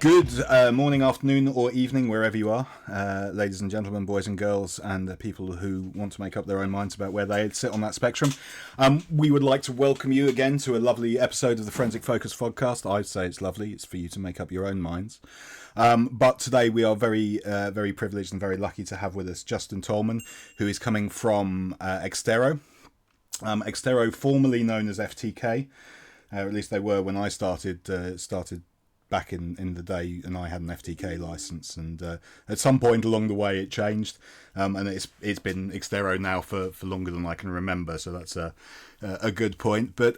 Good morning, afternoon, or evening, wherever you are, ladies and gentlemen, boys and girls, and people who want to make up their own minds about where they sit on that spectrum. We would like to welcome you again to a lovely episode of the Forensic Focus podcast. I'd say it's lovely. It's for you to make up your own minds. But today we are very privileged and very lucky to have with us Justin Tolman, who is coming from Exterro. Exterro, formerly known as FTK, at least they were when I started back in the day, and I had an FTK license, and at some point along the way it changed, and it's been Exterro now for longer than I can remember, so that's a good point. But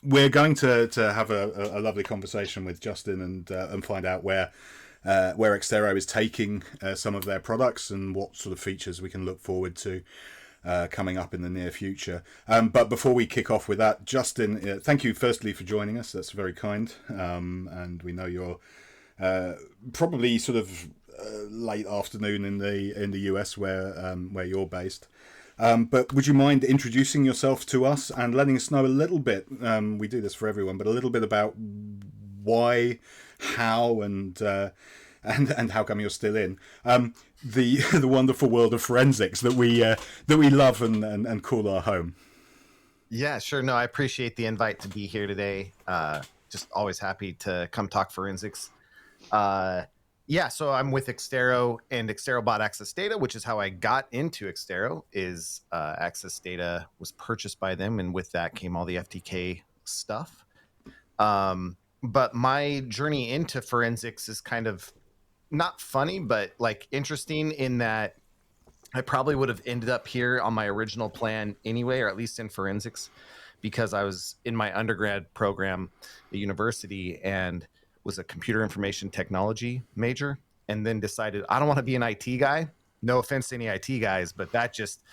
we're going to have a lovely conversation with Justin and find out where Exterro is taking some of their products and what sort of features we can look forward to coming up in the near future. But before we kick off with that, Justin, thank you firstly for joining us. That's very kind. And we know you're probably sort of late afternoon in the US where you're based. But would you mind introducing yourself to us and letting us know a little bit, we do this for everyone, but a little bit about why, how, and how come you're still in the wonderful world of forensics that we love and call our home. Yeah, sure. No, I appreciate the invite to be here today. Just always happy to come talk forensics. So I'm with Exterro, and Exterro bought Access Data, which is how I got into Exterro. Access Data was purchased by them, and with that came all the FTK stuff. But my journey into forensics is kind of not funny, but like interesting in that I probably would have ended up here on my original plan anyway, or at least in forensics, because I was in my undergrad program at university and was a computer information technology major, and then decided I don't want to be an IT guy. No offense to any IT guys, but I just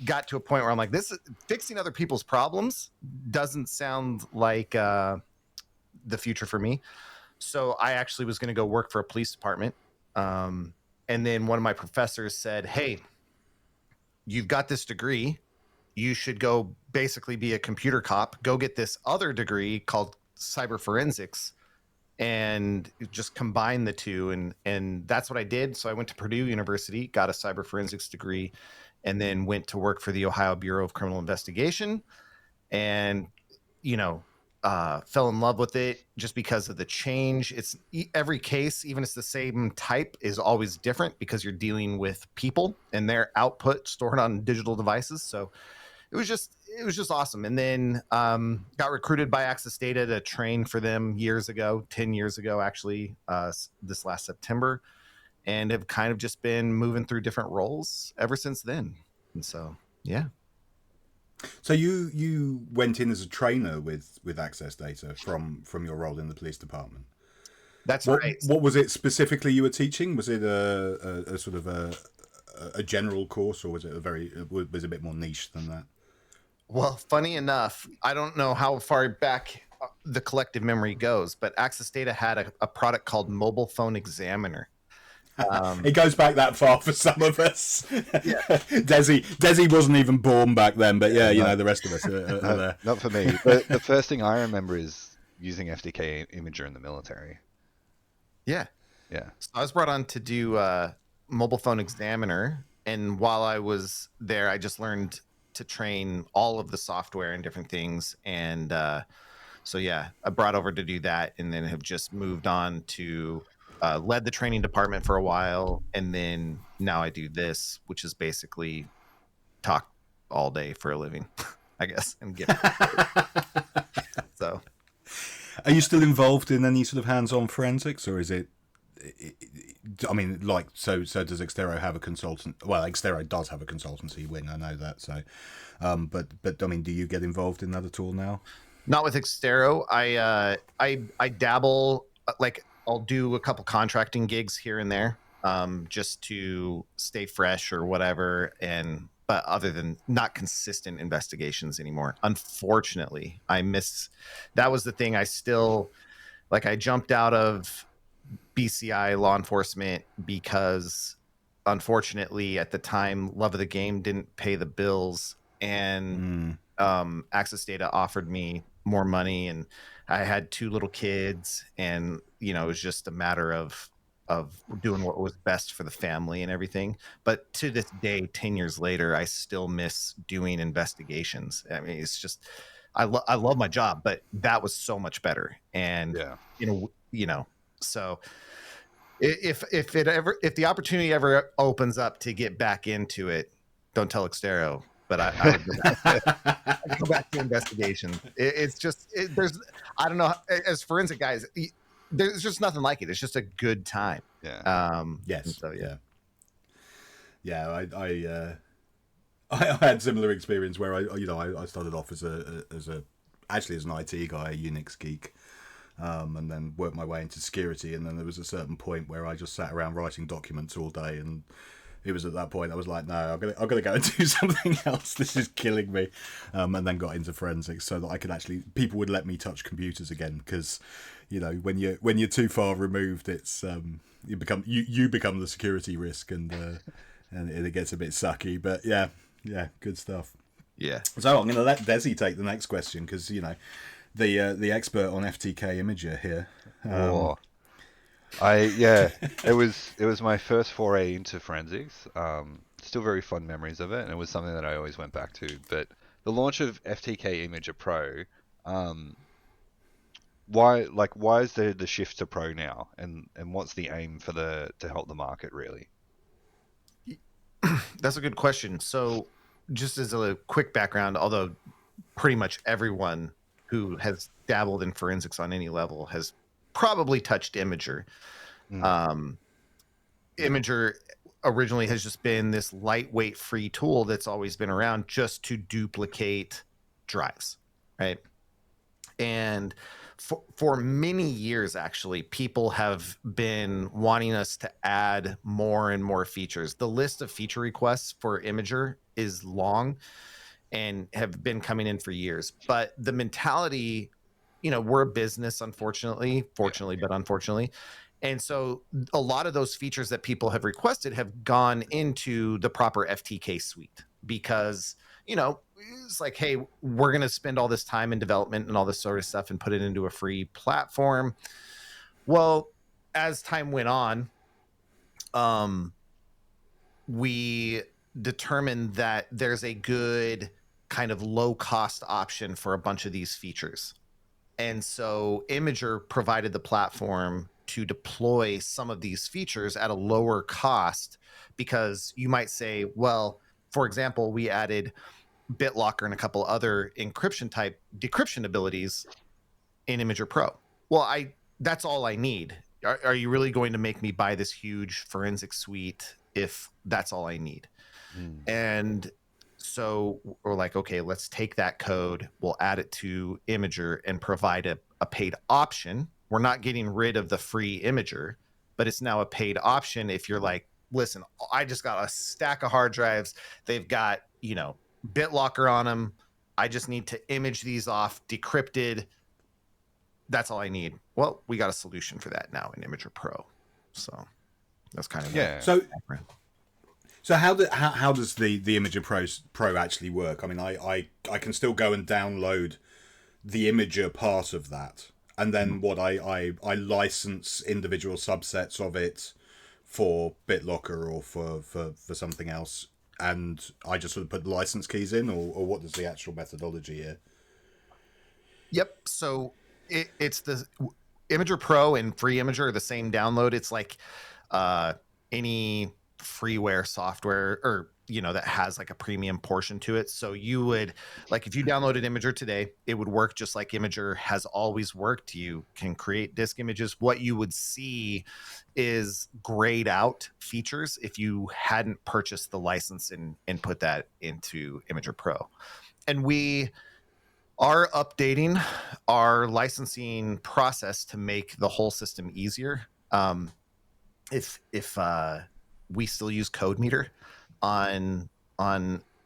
got to a point where I'm like, this is fixing other people's problems doesn't sound like the future for me. So I actually was going to go work for a police department. And then one of my professors said, hey, you've got this degree. You should go basically be a computer cop. Go get this other degree called cyber forensics and just combine the two. And that's what I did. So I went to Purdue University, got a cyber forensics degree, and then went to work for the Ohio Bureau of Criminal Investigation. And, fell in love with it just because of the change. It's every case, even if it's the same type, is always different because you're dealing with people and their output stored on digital devices. So it was just awesome. And then got recruited by Access Data to train for them 10 years ago, actually, this last September, and have kind of just been moving through different roles ever since then. And so, yeah. So you went in as a trainer with Access Data from your role in the police department. That's right. What was it specifically you were teaching? Was it a sort of a general course, or was it a bit more niche than that? Well, funny enough, I don't know how far back the collective memory goes, but Access Data had a product called Mobile Phone Examiner. It goes back that far for some of us. Yeah. Desi wasn't even born back then, but yeah, the rest of us are there. Not for me. The first thing I remember is using FTK Imager in the military. Yeah. So I was brought on to do Mobile Phone Examiner, and while I was there, I just learned to train all of the software and different things, and I brought over to do that, and then have just moved on to led the training department for a while, and then now I do this, which is basically talk all day for a living, I guess, and get So are you still involved in any sort of hands-on forensics, or is it I mean, so does Exterro have a consultant? Well, Exterro does have a consultancy wing, I know that. So but I mean, do you get involved in that at all now? Not with Exterro. I dabble, like I'll do a couple contracting gigs here and there, just to stay fresh or whatever. But other than not consistent investigations anymore, unfortunately, that was the thing. I jumped out of BCI law enforcement because unfortunately at the time, love of the game didn't pay the bills, and Access Data offered me more money and I had 2 little kids, and it was just a matter of doing what was best for the family and everything. But to this day, 10 years later, I still miss doing investigations. I mean, it's just I love my job, but that was so much better. And Yeah. So if the opportunity ever opens up to get back into it, don't tell Exterro, but I would go back to investigation. There's, I don't know, as forensic guys, there's just nothing like it. It's just a good time. Yeah. Yes. So Yeah. I had similar experience where I started off as an IT guy, a Unix geek, and then worked my way into security. And then there was a certain point where I just sat around writing documents all day, and it was at that point I was like, no, I'm gonna go and do something else. This is killing me. And then got into forensics so that I could people would let me touch computers again, because when you're too far removed, it's you become the security risk, and it gets a bit sucky. But yeah, good stuff. Yeah. So I'm going to let Desi take the next question, because the expert on FTK Imager here. It was my first foray into forensics. Still very fond memories of it, and it was something that I always went back to. But the launch of FTK Imager Pro, why is there the shift to Pro now, and what's the aim to help the market really? That's a good question. So just as a quick background, although pretty much everyone who has dabbled in forensics on any level has probably touched Imager. Imager originally has just been this lightweight free tool that's always been around just to duplicate drives, right? And for many years, actually, people have been wanting us to add more and more features. The list of feature requests for Imager is long and have been coming in for years. But the mentality, we're a business, fortunately, but unfortunately. And so a lot of those features that people have requested have gone into the proper FTK suite, because it's like, hey, we're going to spend all this time in development and all this sort of stuff and put it into a free platform. Well, as time went on, we determined that there's a good kind of low cost option for a bunch of these features. And so Imager provided the platform to deploy some of these features at a lower cost, because you might say, well, for example, we added BitLocker and a couple other encryption type decryption abilities in Imager Pro. Well, that's all I need. Are you really going to make me buy this huge forensic suite if that's all I need? And so we're like, okay, let's take that code, we'll add it to Imager and provide a paid option. We're not getting rid of the free Imager, but it's now a paid option. If you're like, listen, I just got a stack of hard drives, they've got BitLocker on them, I just need to image these off decrypted, that's all I need. Well, we got a solution for that now in Imager Pro. So that's kind of So how does the Imager Pro actually work? I mean, I can still go and download the Imager part of that, and then I license individual subsets of it for BitLocker or for something else, and I just sort of put the license keys in, or what is the actual methodology here? Yep. So it's the Imager Pro and free Imager are the same download. It's like any freeware software or that has like a premium portion to it. So you would, like, if you downloaded Imager today, it would work just like Imager has always worked. You can create disk images. What you would see is grayed out features if you hadn't purchased the license and put that into Imager Pro. And we are updating our licensing process to make the whole system easier. If we still use CodeMeter on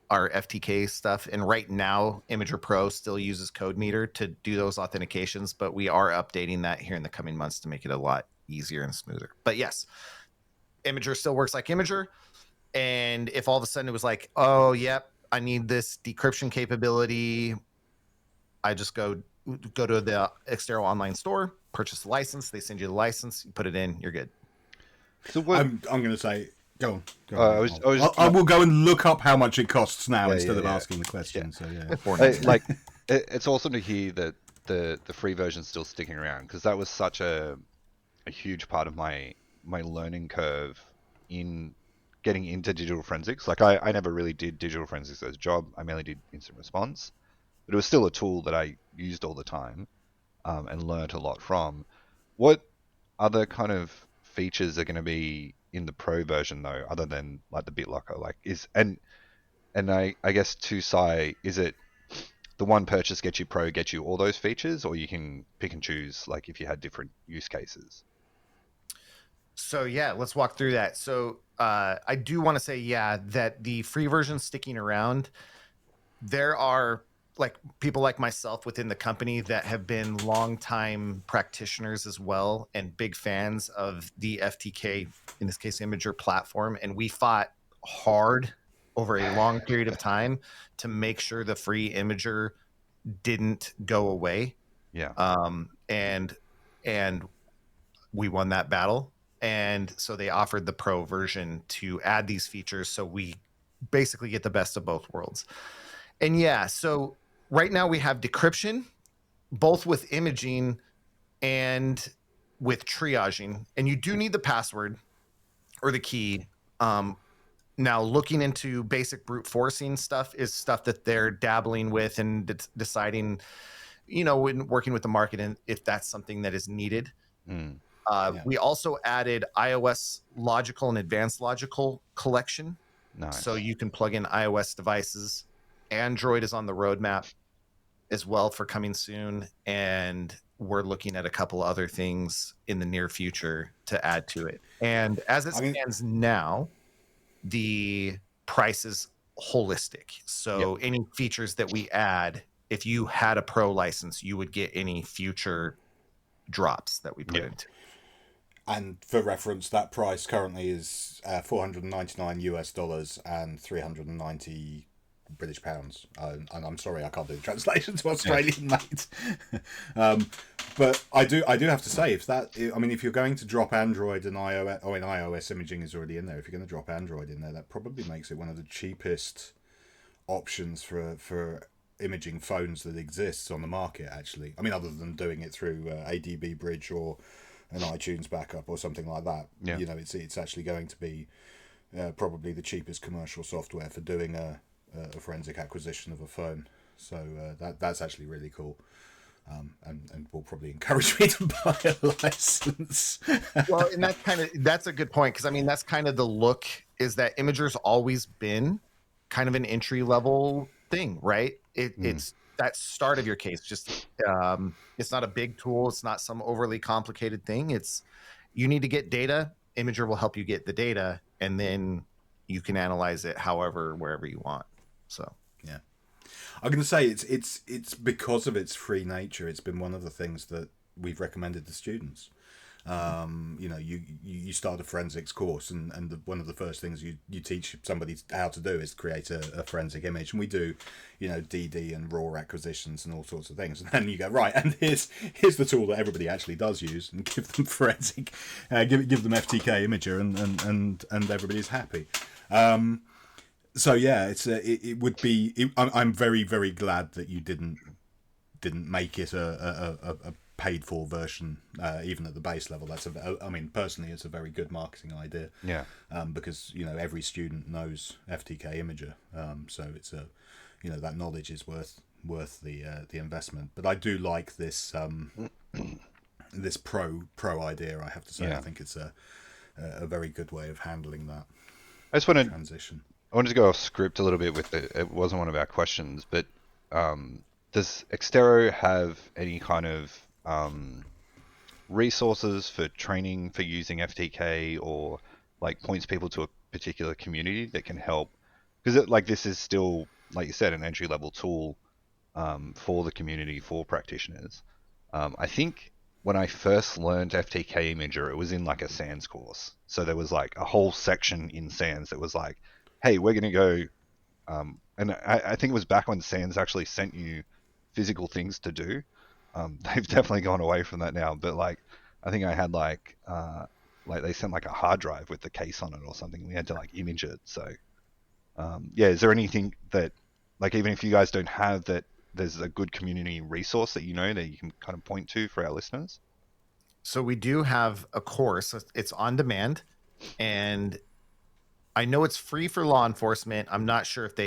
our FTK stuff, and right now Imager Pro still uses CodeMeter to do those authentications, but we are updating that here in the coming months to make it a lot easier and smoother. But yes, Imager still works like Imager, and if all of a sudden it was like, oh yep, I need this decryption capability, I just go go to the Exterro online store, purchase the license. They send you the license. You put it in. You're good. So what? I'm going to say, go on. Go I on. was I will go and look up how much it costs now Yeah, instead yeah, of yeah. asking the question. So yeah. Like, it's awesome to hear that the free version's still sticking around, because that was such a huge part of my learning curve in getting into digital forensics. Like, I never really did digital forensics as a job. I mainly did instant response, but it was still a tool that I used all the time, and learned a lot from. What other kind of features are going to be in the pro version though, other than like the BitLocker? Like, and I guess to Sai, is it the one purchase gets you pro, gets you all those features, or you can pick and choose, like if you had different use cases? So yeah, let's walk through that. So I do want to say, yeah, that the free version sticking around, there are like people like myself within the company that have been longtime practitioners as well and big fans of the FTK, in this case, Imager platform. And we fought hard over a long period of time to make sure the free Imager didn't go away. Yeah. And we won that battle. And so they offered the pro version to add these features. So we basically get the best of both worlds. And yeah, so right now we have decryption, both with imaging and with triaging. And you do need the password or the key. Now, looking into basic brute forcing stuff is stuff that they're dabbling with and deciding, when working with the market, and if that's something that is needed. We also added iOS logical and advanced logical collection. Nice. So you can plug in iOS devices. Android is on the roadmap as well for coming soon. And we're looking at a couple other things in the near future to add to it. And as it stands now, the price is holistic. So any features that we add, if you had a pro license, you would get any future drops that we put into. And for reference, that price currently is $499 US and 390 British pounds. And I'm sorry, I can't do the translation to Australian, mate. But I do have to say, if you're going to drop Android and iOS, iOS imaging is already in there. If you're going to drop Android in there, that probably makes it one of the cheapest options for imaging phones that exists on the market. Actually, other than doing it through ADB Bridge or an iTunes backup or something like that. Yeah. It's actually going to be probably the cheapest commercial software for doing a forensic acquisition of a phone. So that's actually really cool. And will probably encourage me to buy a license. Well, and that's a good point, because that's kind of the look, is that Imager's always been kind of an entry level thing, right? It's that start of your case. Just it's not a big tool. It's not some overly complicated thing. It's, you need to get data. Imager will help you get the data, and then you can analyze it wherever you want. So yeah, I'm going to say it's because of its free nature. It's been one of the things that we've recommended to students. You start a forensics course, and one of the first things you teach somebody how to do is create a forensic image, and we do, DD and raw acquisitions and all sorts of things, and then you go, right, and here's the tool that everybody actually does use, and give them forensic, give them FTK Imager, and everybody's happy. So yeah, it would be. I'm very, very glad that you didn't make it a paid for version, even at the base level. Personally, it's a very good marketing idea. Yeah. Because every student knows FTK Imager, so it's that knowledge is worth the investment. But I do like this this pro idea. I have to say, I think it's a very good way of handling that. I just wanted transition. I wanted to go off script a little bit with it. It wasn't one of our questions, but does Exterro have any kind of resources for training for using FTK, or like points people to a particular community that can help? Because this is still, like you said, an entry level tool for the community, for practitioners. I think when I first learned FTK Imager, it was in like a SANS course. So there was like a whole section in SANS that was like, hey, we're going to go, and I think it was back when SANS actually sent you physical things to do. They've definitely gone away from that now. But like, I think I had like they sent like a hard drive with the case on it or something. We had to like image it. So yeah, is there anything that like even if you guys don't have that, there's a good community resource that you know that you can kind of point to for our listeners? So we do have a course. It's on demand, and I know it's free for law enforcement. I'm not sure if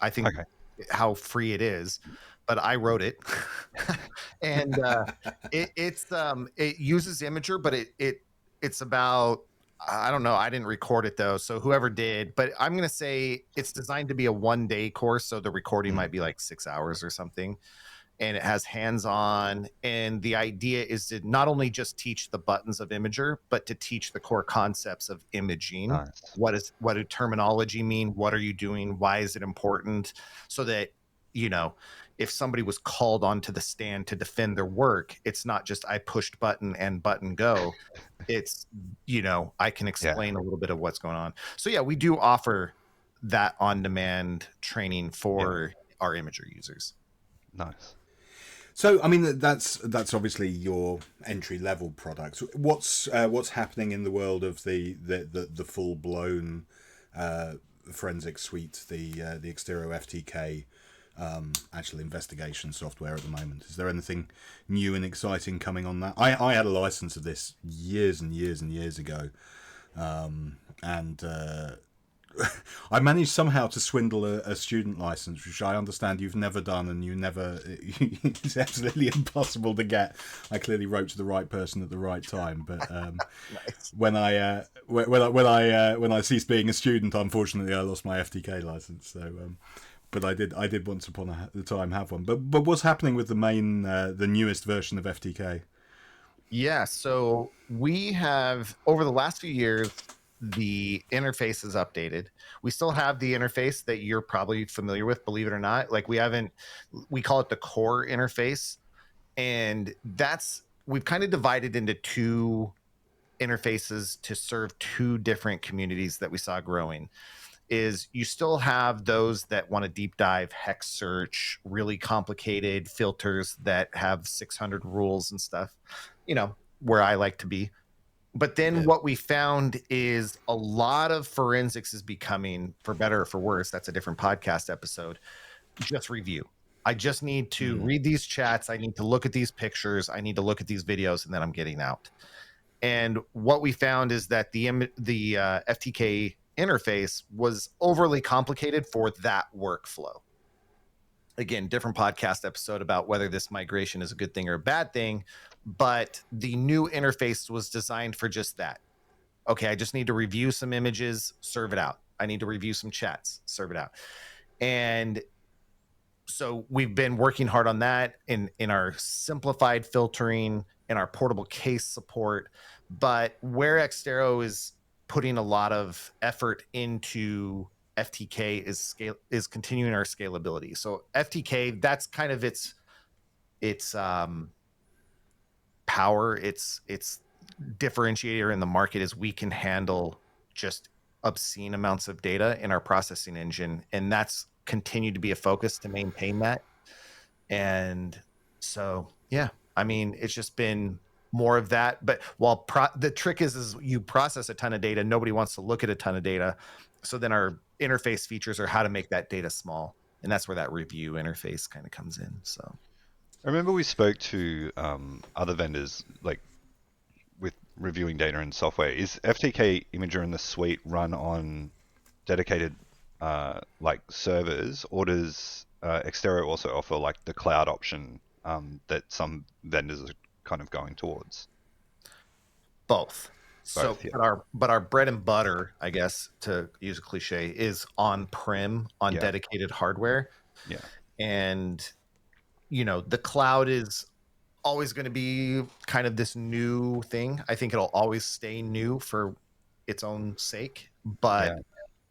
I think Okay. how free it is, but I wrote it. And it uses Imager, but it's about, I don't know. I didn't record it though. So whoever did, but I'm going to say it's designed to be a 1-day course. So the recording might be like 6 hours or something. And it has hands-on, and the idea is to not only just teach the buttons of Imager, but to teach the core concepts of imaging. Nice. What do terminology mean? What are you doing? Why is it important? So that, if somebody was called onto the stand to defend their work, it's not just I pushed button and button go. It's, I can explain a little bit of what's going on. So yeah, we do offer that on-demand training for our Imager users. Nice. So, I mean, that's obviously your entry level product. What's happening in the world of the full blown forensic suite, the Exterro FTK actual investigation software at the moment? Is there anything new and exciting coming on that? I had a license of this years and years and years ago, and I managed somehow to swindle a student license, which I understand you've never done, and it's absolutely impossible to get. I clearly wrote to the right person at the right time, but Nice. when I ceased being a student, unfortunately, I lost my FTK license. So, but I did once upon a time have one. But what's happening with the newest version of FTK? Yeah, so we have, over the last few years, the interface is updated. We still have the interface that you're probably familiar with, believe it or not. Like we call it the core interface. And we've kind of divided into two interfaces to serve two different communities that we saw growing. Is you still have those that want to deep dive hex search, really complicated filters that have 600 rules and stuff, where I like to be. But then what we found is a lot of forensics is becoming, for better or for worse, that's a different podcast episode, just review. I just need to read these chats. I need to look at these pictures. I need to look at these videos, and then I'm getting out. And what we found is that the FTK interface was overly complicated for that workflow. Again, different podcast episode about whether this migration is a good thing or a bad thing, but the new interface was designed for just that. Okay, I just need to review some images, serve it out. I need to review some chats, serve it out. And so we've been working hard on that in our simplified filtering, in our portable case support. But where Exterro is putting a lot of effort into FTK is continuing our scalability. So FTK, that's kind of its power, its differentiator in the market is we can handle just obscene amounts of data in our processing engine, and that's continued to be a focus to maintain that. And so, yeah, I mean, it's just been more of that. But while the trick is you process a ton of data, nobody wants to look at a ton of data. So then our interface features are how to make that data small, and that's where that review interface kind of comes in. So I remember we spoke to other vendors like with reviewing data and software. Is FTK Imager and the suite run on dedicated like servers, or does Exterro also offer like the cloud option that some vendors are kind of going towards? both. So, Both, yeah. but our bread and butter, I guess, to use a cliche, is on-prem on Yeah. dedicated hardware. Yeah. And the cloud is always going to be kind of this new thing. I think it'll always stay new for its own sake, but Yeah.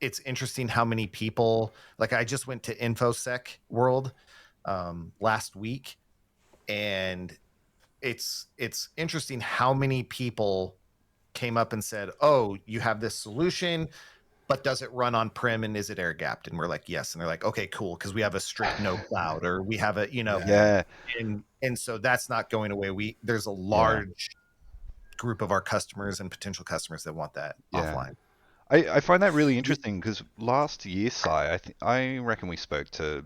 it's interesting how many people, like I just went to InfoSec World last week, and it's interesting how many people came up and said, "Oh, you have this solution. but does it run on-prem and is it air-gapped? And we're like, yes. And they're like, okay, cool, because we have a strict no cloud, or we have a, Yeah. and so that's not going away. There's a large group of our customers and potential customers that want that offline. I find that really interesting because last year, I reckon we spoke to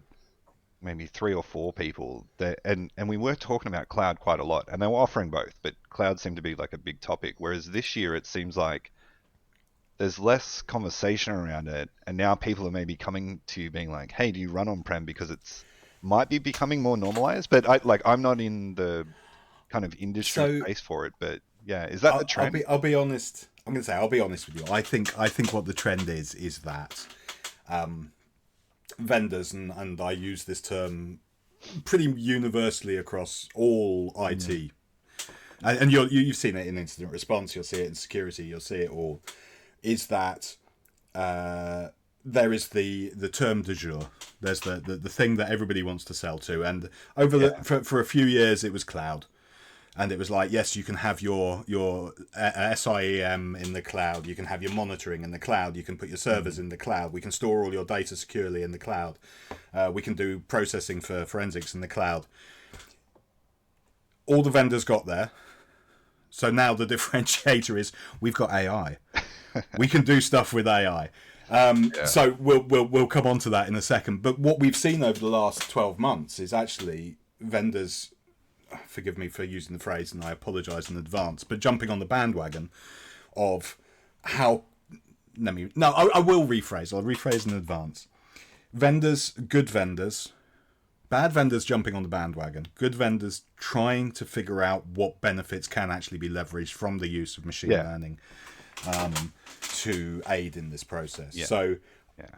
maybe 3 or 4 people that, and we were talking about cloud quite a lot, and they were offering both, but cloud seemed to be like a big topic. Whereas this year, it seems like there's less conversation around it, and now people are maybe coming to you being like, "Hey, do you run on-prem?" Because it's might be becoming more normalized. But I'm not in the kind of industry space for it, but yeah, is that the trend? I'll be honest. I'm going to say I'll be honest with you. I think what the trend is that vendors, and I use this term pretty universally across all IT, and you've seen it in incident response, you'll see it in security, you'll see it all, is that there is the term du jour. There's the thing that everybody wants to sell to, and for a few years it was cloud. And it was like, yes, you can have your SIEM in the cloud. You can have your monitoring in the cloud. You can put your servers in the cloud. We can store all your data securely in the cloud. We can do processing for forensics in the cloud. All the vendors got there. So now the differentiator is we've got AI. We can do stuff with AI. So we'll come on to that in a second. But what we've seen over the last 12 months is actually vendors, forgive me for using the phrase, and I apologize in advance, but jumping on the bandwagon of how... I will rephrase. I'll rephrase in advance. Vendors, good vendors, bad vendors jumping on the bandwagon, good vendors trying to figure out what benefits can actually be leveraged from the use of machine learning to aid in this process. So...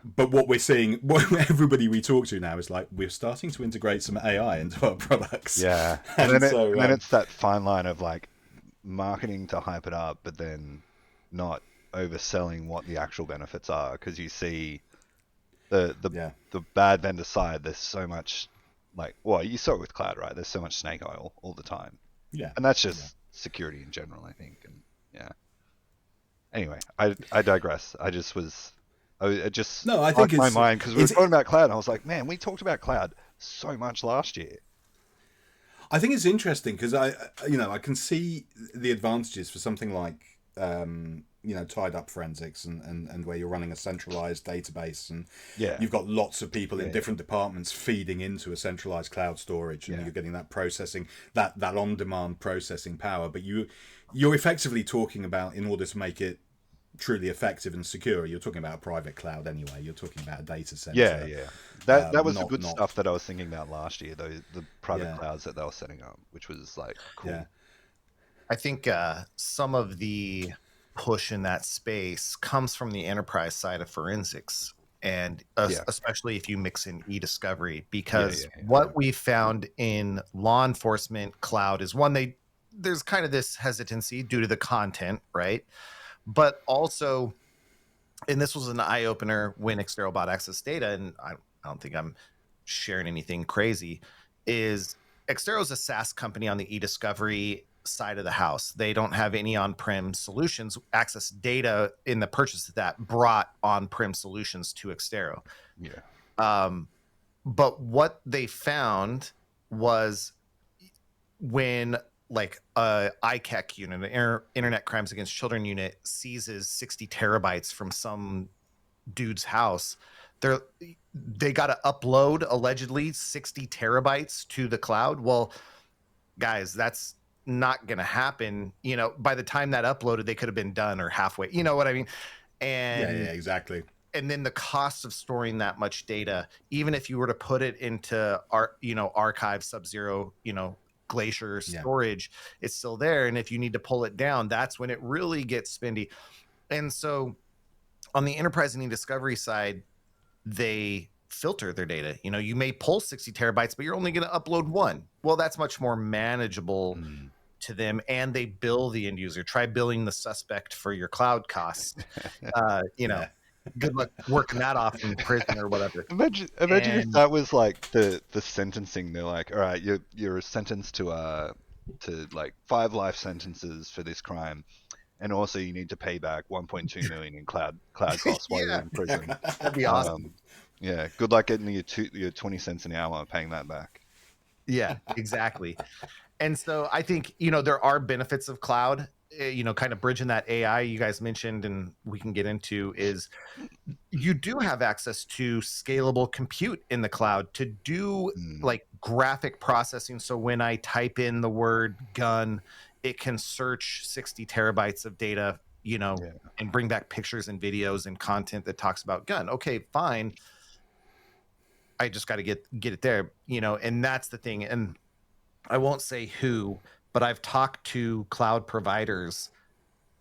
But what we're seeing, what everybody we talk to now is like, we're starting to integrate some AI into our products. Yeah. And then it's that fine line of like marketing to hype it up, but then not overselling what the actual benefits are. Because you see the bad vendor side, there's so much you saw it with cloud, right? There's so much snake oil all the time. Yeah. And that's just security in general, I think. And Anyway, I digress. I think it's my mind because we were talking about cloud, and I was like, man, we talked about cloud so much last year. I think it's interesting because I can see the advantages for something like tied up forensics and where you're running a centralized database, and you've got lots of people in different departments feeding into a centralized cloud storage, and you're getting that processing, that on-demand processing power. But you're effectively talking about, in order to make it truly effective and secure, you're talking about a private cloud anyway. You're talking about a data center. That was the good stuff that I was thinking about last year, though, the private clouds that they were setting up, which was like cool. I think some of the push in that space comes from the enterprise side of forensics, and especially if you mix in e-discovery, because what we found in law enforcement cloud is there's kind of this hesitancy due to the content, right? But also, and this was an eye-opener when Exterro bought Access Data, and I don't think I'm sharing anything crazy, is Exterro is a SaaS company on the e-discovery side of the house. They don't have any on-prem solutions. Access Data, in the purchase of that, brought on-prem solutions to Exterro. But what they found was when ICAC unit, an Internet Crimes Against Children unit, seizes 60 terabytes from some dude's house, they got to upload allegedly 60 terabytes to the cloud. Well, guys, that's not going to happen. By the time that uploaded, they could have been done or halfway. You know what I mean? And exactly. And then the cost of storing that much data, even if you were to put it into archive, Sub-Zero, Glacier storage, it's still there. And if you need to pull it down, that's when it really gets spendy. And so on the enterprise and e-discovery side, they filter their data. You may pull 60 terabytes, but you're only going to upload one. Well, that's much more manageable to them, and they bill the end user. Try billing the suspect for your cloud costs. Good luck working that off in prison or whatever. Imagine if that was like the sentencing. They're like, all right, you're sentenced to like 5 life sentences for this crime, and also you need to pay back 1.2 million in cloud costs while you're Yeah. in prison. That'd be awesome. Yeah, good luck getting your 20 cents an hour paying that back. Yeah, exactly. And so I think, there are benefits of cloud, kind of bridging that AI you guys mentioned, and we can get into, is you do have access to scalable compute in the cloud to do like graphic processing. So when I type in the word gun, it can search 60 terabytes of data, and bring back pictures and videos and content that talks about gun. Okay, fine. I just got to get it there, and that's the thing. And I won't say who, but I've talked to cloud providers,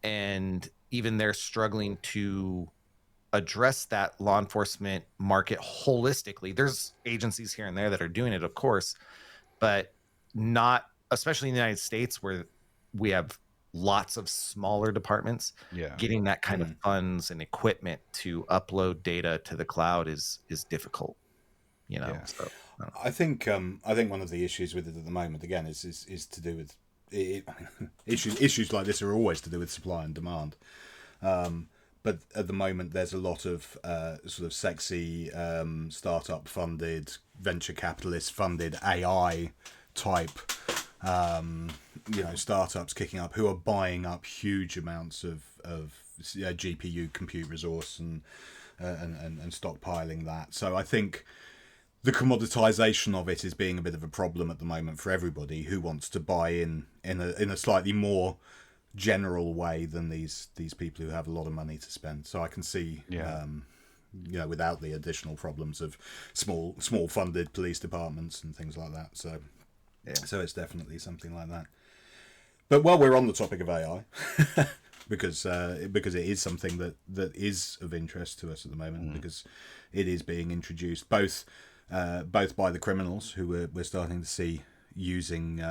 and even they're struggling to address that law enforcement market holistically. There's agencies here and there that are doing it, of course, but not, especially in the United States where we have lots of smaller departments. Getting that kind of funds and equipment to upload data to the cloud is difficult. So I think one of the issues with it at the moment, again, is to do with issues like this are always to do with supply and demand. But at the moment, there's a lot of sort of sexy startup funded, venture capitalist funded AI type startups kicking up who are buying up huge amounts of GPU compute resource and stockpiling that. So I think the commoditization of it is being a bit of a problem at the moment for everybody who wants to buy in a slightly more general way than these people who have a lot of money to spend. So I can see, without the additional problems of small funded police departments and things like that. So it's definitely something like that. But while we're on the topic of AI, because it is something that is of interest to us at the moment, because it is being introduced both by the criminals who we're starting to see using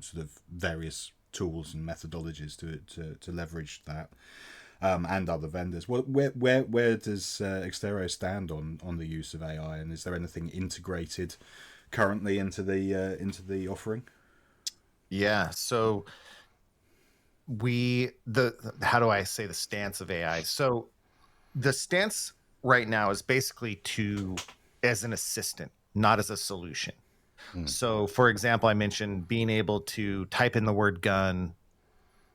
sort of various tools and methodologies to leverage that, and other vendors. Where does Exterro stand on the use of AI, and is there anything integrated currently into the offering? Yeah. So how do I say the stance of AI? So the stance right now is basically as an assistant, not as a solution. So, for example, I mentioned being able to type in the word gun,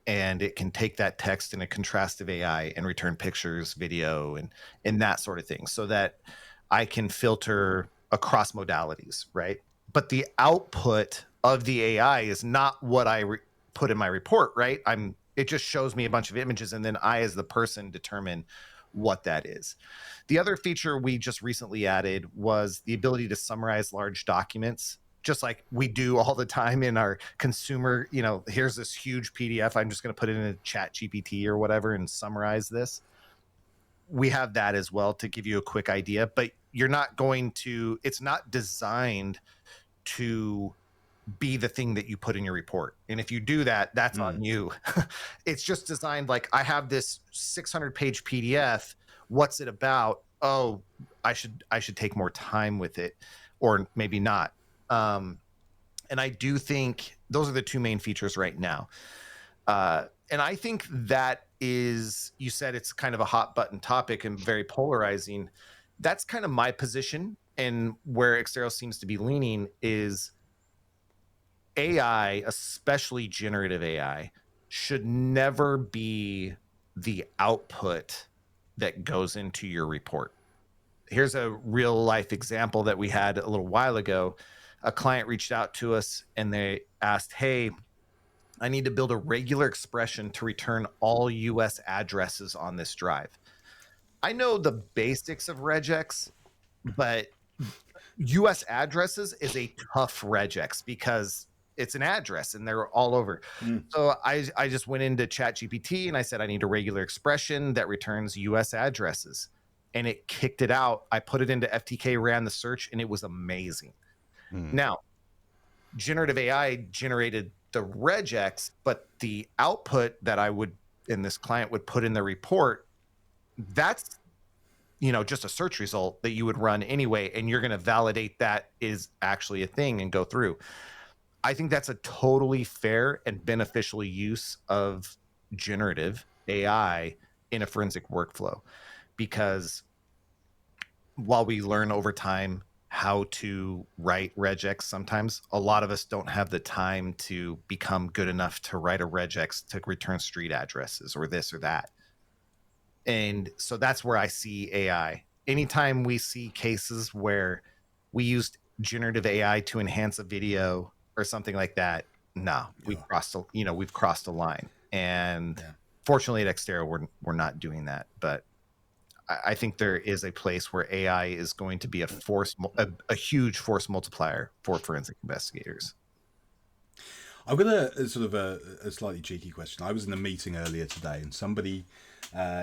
and it can take that text in a contrastive AI and return pictures, video, and that sort of thing, so that I can filter across modalities, right? But the output of the AI is not what I put in my report, right? It just shows me a bunch of images, and then I, as the person, determine what that is. The other feature we just recently added was the ability to summarize large documents, just like we do all the time in our consumer, here's this huge PDF. I'm just going to put it in a chat GPT or whatever and summarize this. We have that as well to give you a quick idea, but it's not designed to be the thing that you put in your report. And if you do that, that's on you. It's just designed like, I have this 600-page PDF. What's it about? Oh, I should take more time with it, or maybe not. And I do think those are the two main features right now. And I think that is, you said it's kind of a hot button topic and very polarizing. That's kind of my position, and where Exterro seems to be leaning is AI, especially generative AI, should never be the output that goes into your report. Here's a real life example that we had a little while ago. A client reached out to us and they asked, hey, I need to build a regular expression to return all US addresses on this drive. I know the basics of regex, but US addresses is a tough regex because it's an address and they're all over. So I just went into ChatGPT and I said, I need a regular expression that returns US addresses. And it kicked it out. I put it into FTK, ran the search, and it was amazing. Now, generative AI generated the regex, but the output that this client would put in the report, that's just a search result that you would run anyway, and you're going to validate that is actually a thing and go through. I think that's a totally fair and beneficial use of generative AI in a forensic workflow, because while we learn over time how to write regex, sometimes a lot of us don't have the time to become good enough to write a regex to return street addresses or this or that. And so that's where I see AI. Anytime we see cases where we used generative AI to enhance a video or something like that, no, we've crossed a line. And fortunately at Exterro, we're not doing that. But I think there is a place where AI is going to be a huge force multiplier for forensic investigators. I've got a sort of a slightly cheeky question. I was in a meeting earlier today, and somebody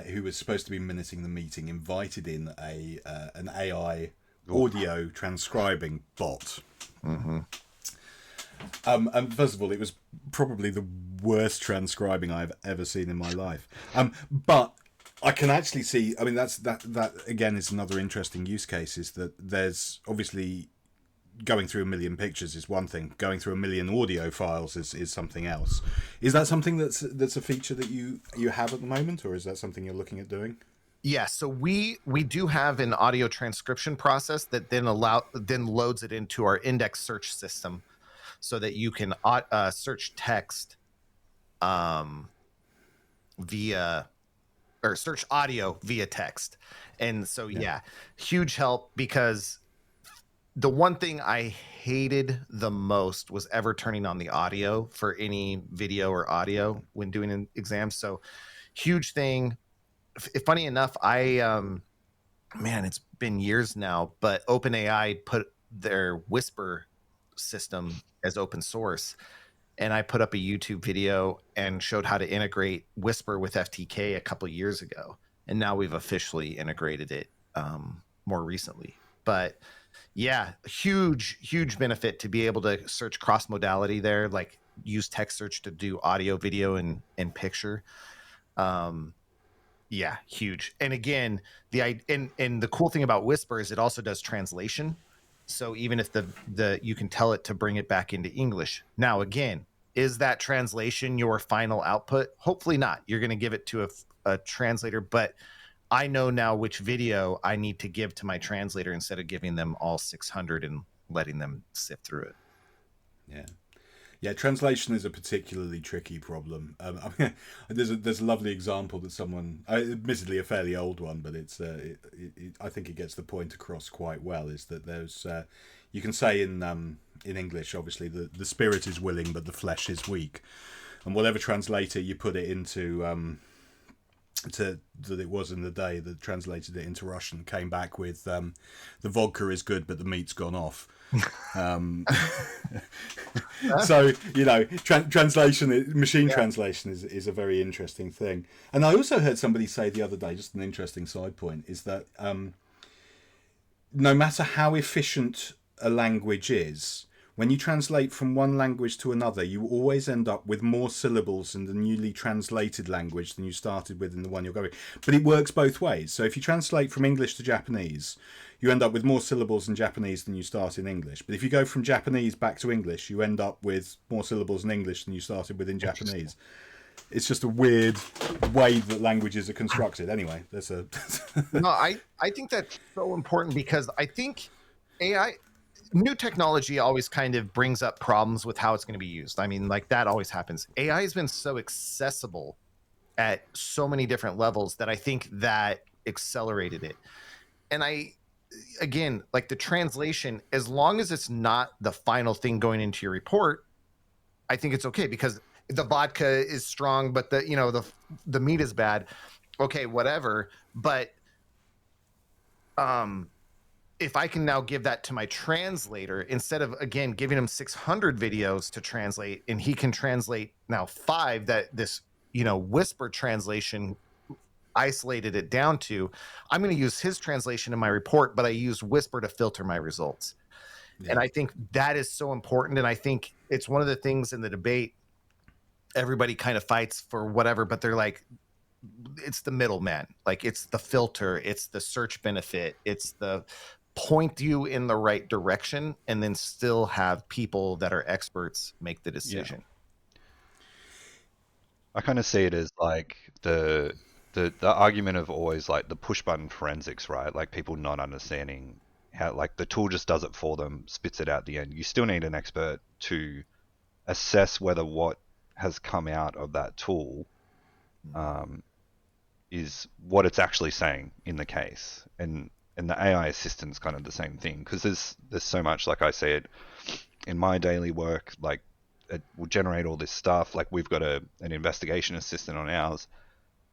who was supposed to be minuting the meeting invited in an AI audio transcribing bot. Mm-hmm. And first of all, it was probably the worst transcribing I've ever seen in my life. But I can actually see. I mean, that again is another interesting use case. Is that there's obviously going through a million pictures is one thing. Going through a million audio files is something else. Is that something that's a feature that you have at the moment, or is that something you're looking at doing? Yeah, so we do have an audio transcription process that then loads it into our index search system, so that you can search text search audio via text. And so yeah, huge help, because the one thing I hated the most was ever turning on the audio for any video or audio when doing an exam. So huge thing. Funny enough, man, it's been years now, but OpenAI put their Whisper system as open source, and I put up a YouTube video and showed how to integrate Whisper with FTK a couple of years ago, and now we've officially integrated it more recently. But yeah, huge benefit to be able to search cross modality there, like use text search to do audio, video, and picture. Yeah, huge. And again, the cool thing about Whisper is it also does translation. So even if you can tell it to bring it back into English. Now, again, is that translation your final output? Hopefully not. You're going to give it to a translator, but I know now which video I need to give to my translator instead of giving them all 600 and letting them sift through it. Yeah, translation is a particularly tricky problem. I mean, there's a lovely example that someone, admittedly a fairly old one, but I think it gets the point across quite well. Is that there's you can say in English, obviously the spirit is willing, but the flesh is weak, and whatever translator you put it into, that it was in the day that translated it into Russian came back with the vodka is good, but the meat's gone off. So translation, machine translation is a very interesting thing. And I also heard somebody say the other day, just an interesting side point, is that no matter how efficient a language is, when you translate from one language to another, you always end up with more syllables in the newly translated language than you started with in the one you're going. But it works both ways. So if you translate from English to Japanese, you end up with more syllables in Japanese than you start in English. But if you go from Japanese back to English, you end up with more syllables in English than you started with in Japanese. It's just a weird way that languages are constructed. Anyway, there's a... No, I think that's so important, because I think new technology always kind of brings up problems with how it's going to be used. I mean, like, that always happens. AI has been so accessible at so many different levels that I think that accelerated it. And again, like the translation, as long as it's not the final thing going into your report, I think it's okay, because the vodka is strong, but the meat is bad. Okay, whatever. But if I can now give that to my translator, instead of, again, giving him 600 videos to translate, and he can translate now 5 that this, Whisper translation isolated it down to, I'm going to use his translation in my report, but I use Whisper to filter my results. Yeah. And I think that is so important. And I think it's one of the things in the debate, everybody kind of fights for whatever, but they're like, it's the middleman. Like, it's the filter, it's the search benefit, it's the point you in the right direction, and then still have people that are experts make the decision. I kind of see it as like the argument of always like the push button forensics, right? Like people not understanding how like the tool just does it for them, spits it out at the end. You still need an expert to assess whether what has come out of that tool is what it's actually saying in the case. And the AI assistant's kind of the same thing, because there's so much, like I said, in my daily work, like it will generate all this stuff. Like we've got an investigation assistant on ours,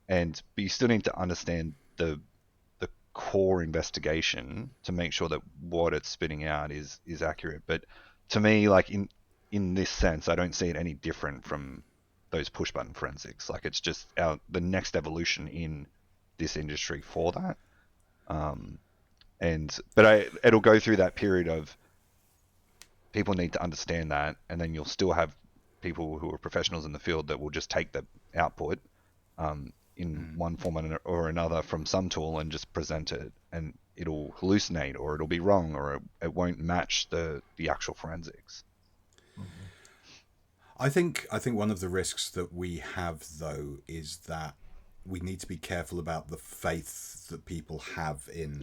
but you still need to understand the core investigation to make sure that what it's spitting out is accurate. But to me, like in this sense, I don't see it any different from those push button forensics. Like it's just the next evolution in this industry for that. But it'll go through that period of people need to understand that, and then you'll still have people who are professionals in the field that will just take the output in one form or another from some tool and just present it, and it'll hallucinate, or it'll be wrong, or it won't match the actual forensics. I think one of the risks that we have, though, is that we need to be careful about the faith that people have in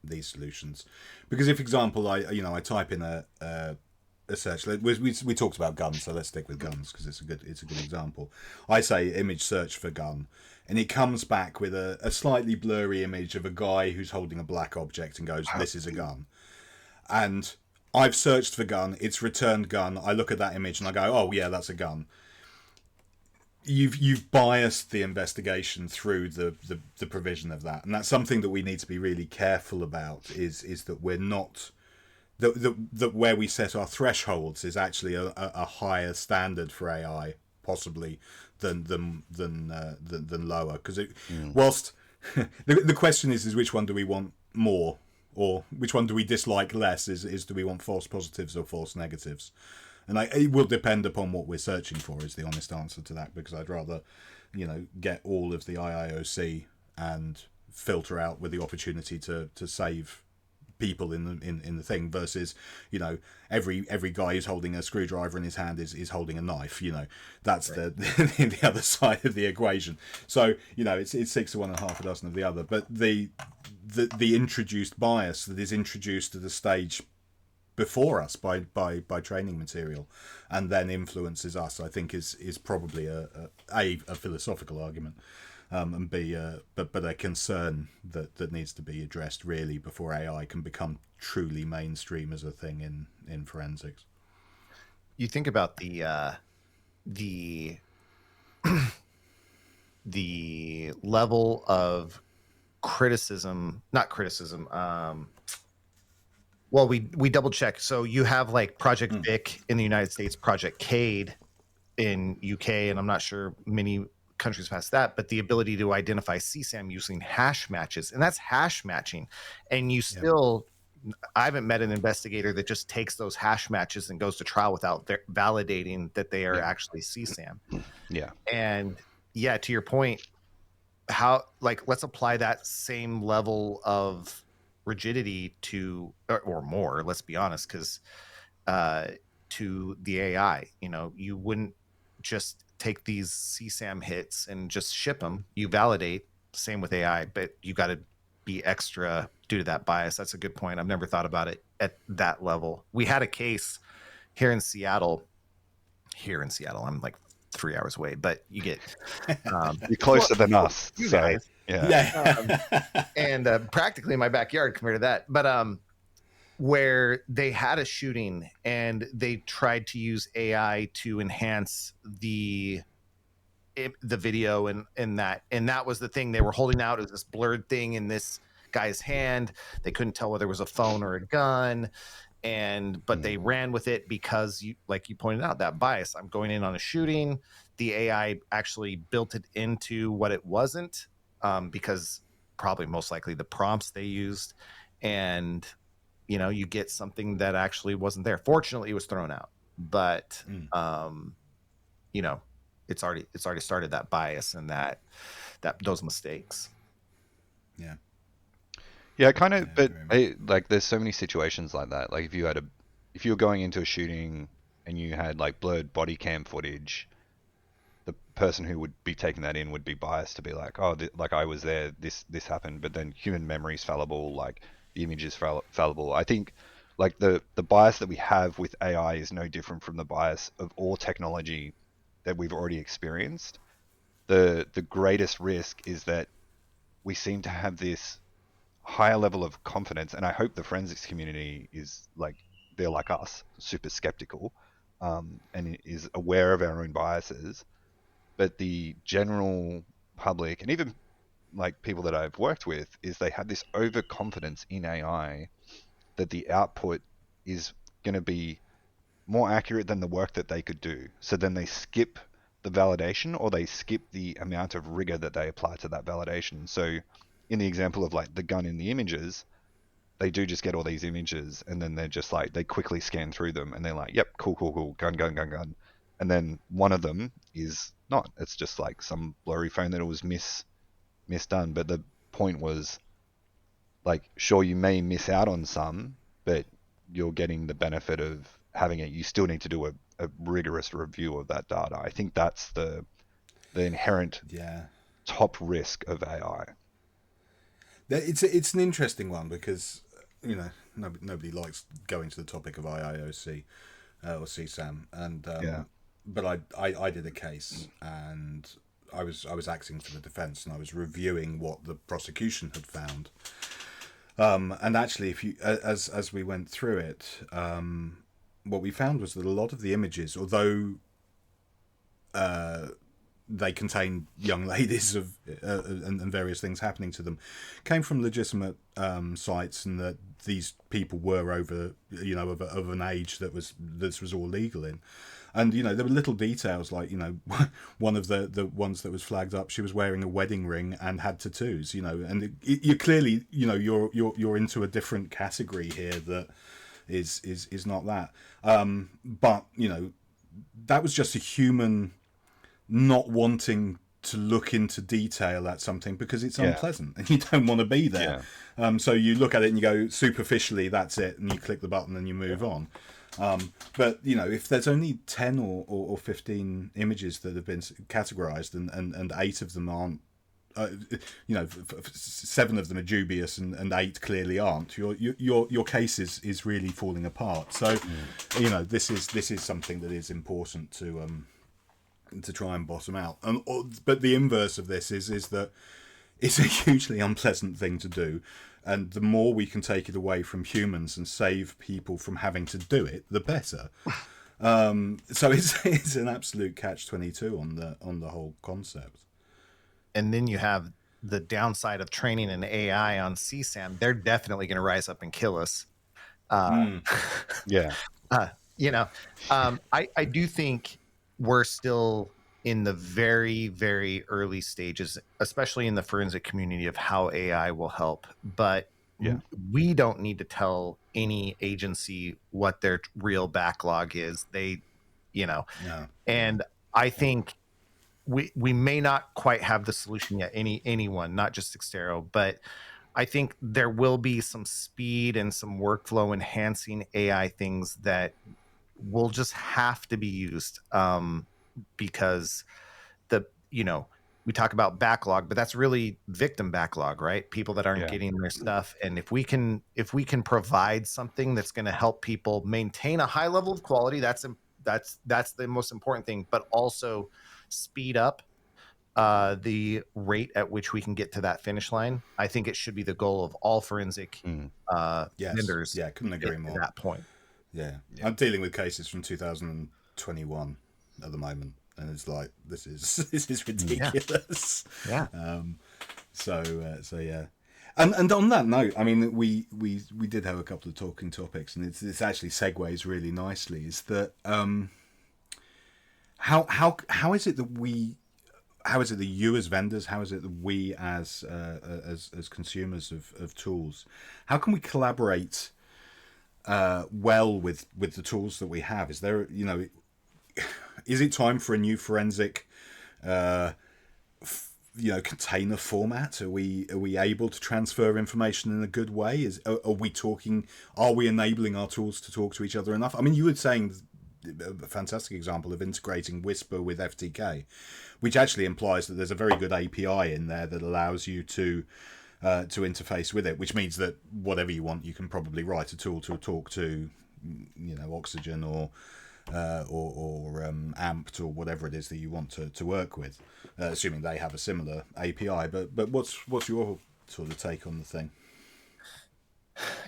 these solutions. Because if, for example, I type in a search. We talked about guns, so let's stick with guns because it's a good example. I say image search for gun, and it comes back with a slightly blurry image of a guy who's holding a black object and goes, "This is a gun." And I've searched for gun. It's returned gun. I look at that image and I go, "Oh yeah, that's a gun." You've biased the investigation through the provision of that, and that's something that we need to be really careful about. Is that we're not that where we set our thresholds is actually a higher standard for AI possibly than lower, because whilst the question is which one do we want more, or which one do we dislike less? Is do we want false positives or false negatives? And it will depend upon what we're searching for, is the honest answer to that, because I'd rather, get all of the IIOC and filter out with the opportunity to save people in the thing, versus, every guy who's holding a screwdriver in his hand is holding a knife. That's right. the other side of the equation. So, it's 6 to 1 and half a dozen of the other. But the introduced bias that is introduced at a stage before us by training material and then influences us, I think is probably a philosophical argument, and b but a concern that needs to be addressed really before AI can become truly mainstream as a thing in forensics. You think about the level of not criticism. Well, we double check. So you have like Project Vic in the United States, Project Cade in UK, and I'm not sure many countries past that, but the ability to identify CSAM using hash matches, and that's hash matching. And you still, I haven't met an investigator that just takes those hash matches and goes to trial without validating that they are actually CSAM. Yeah. And to your point, let's apply that same level of rigidity to, or more, let's be honest, because to the AI, you wouldn't just take these CSAM hits and just ship them. You validate. Same with AI, but you got to be extra due to that bias. That's a good point. I've never thought about it at that level. We had a case here in Seattle. I'm like 3 hours away, but you get you're closer than us, you guys. Yeah. And practically in my backyard compared to that. But where they had a shooting and they tried to use AI to enhance the video and that was the thing. They were holding out as this blurred thing in this guy's hand. They couldn't tell whether it was a phone or a gun. But they ran with it because like you pointed out, that bias. I'm going in on a shooting. The AI actually built it into what it wasn't, because probably most likely the prompts they used, and you get something that actually wasn't there. Fortunately, it was thrown out, but it's already started that bias and that those mistakes. Yeah, kind of. But like, there's so many situations like that. Like, if you were going into a shooting and you had like blurred body cam footage, person who would be taking that in would be biased to be like, oh, like I was there, this happened, but then human memory is fallible, like the image is fallible. I think like the bias that we have with AI is no different from the bias of all technology that we've already experienced. The greatest risk is that we seem to have this higher level of confidence, and I hope the forensics community is like, they're like us, super skeptical, and is aware of our own biases. But the general public, and even like people that I've worked with, is they have this overconfidence in AI that the output is going to be more accurate than the work that they could do. So then they skip the validation, or they skip the amount of rigor that they apply to that validation. So in the example of like the gun in the images, they do just get all these images, and then they're just like, they quickly scan through them and they're like, yep, cool, gun. And then one of them is not. It's just like some blurry phone that it was misdone. But the point was, like, sure, you may miss out on some, but you're getting the benefit of having it. You still need to do a rigorous review of that data. I think that's the inherent top risk of AI. It's an interesting one because, you know, nobody likes going to the topic of IIoC or CSAM, and but I did a case, and I was acting for the defence, and I was reviewing what the prosecution had found. And actually, if you as we went through it, what we found was that a lot of the images, although they contain young ladies of and various things happening to them, came from legitimate sites, and that these people were over, you know, of an age that this was all legal in. And, you know, there were little details like, you know, one of the ones that was flagged up, she was wearing a wedding ring and had tattoos, you know, and you clearly, you know, you're into a different category here that is not that. But, you know, that was just a human not wanting to look into detail at something because it's unpleasant and you don't want to be there. So you look at it and you go, superficially, that's it, and you click the button and you move on. But, you know, if there's only 10 or 15 images that have been categorized, and 8 of them aren't, you know, 7 of them are dubious and 8 clearly aren't, your case is really falling apart. So, you know, this is something that is important to try and bottom out. But the inverse of this is that it's a hugely unpleasant thing to do. And the more we can take it away from humans and save people from having to do it, the better. So it's an absolute catch-22 on the whole concept. And then you have the downside of training an AI on CSAM. They're definitely going to rise up and kill us. Yeah. You know, I do think we're still in the very, very early stages, especially in the forensic community, of how AI will help. But we don't need to tell any agency what their real backlog is. They, you know, and I think we may not quite have the solution yet. Anyone, not just Exterro, but I think there will be some speed and some workflow enhancing AI things that will just have to be used. Because we talk about backlog, but that's really victim backlog, right? People that aren't getting their stuff. And if we can provide something that's going to help people maintain a high level of quality, that's the most important thing, but also speed up the rate at which we can get to that finish line. I think it should be the goal of all forensic vendors. Yeah, couldn't agree more. At that point. Yeah. I'm dealing with cases from 2021 at the moment, and it's like, this is ridiculous. So yeah. And on that note, I mean, we did have a couple of talking topics, and it's actually segues really nicely. Is that how is it that you as vendors, how is it that we as consumers of tools, how can we collaborate well with the tools that we have? Is there, you know, is it time for a new forensic container format? Are we able to transfer information in a good way? Are we enabling our tools to talk to each other enough? I mean, you were saying a fantastic example of integrating Whisper with FTK, which actually implies that there's a very good API in there that allows you to interface with it, which means that whatever you want, you can probably write a tool to talk to, Oxygen or Amped or whatever it is that you want to work with, assuming they have a similar API. But what's your sort of take on the thing?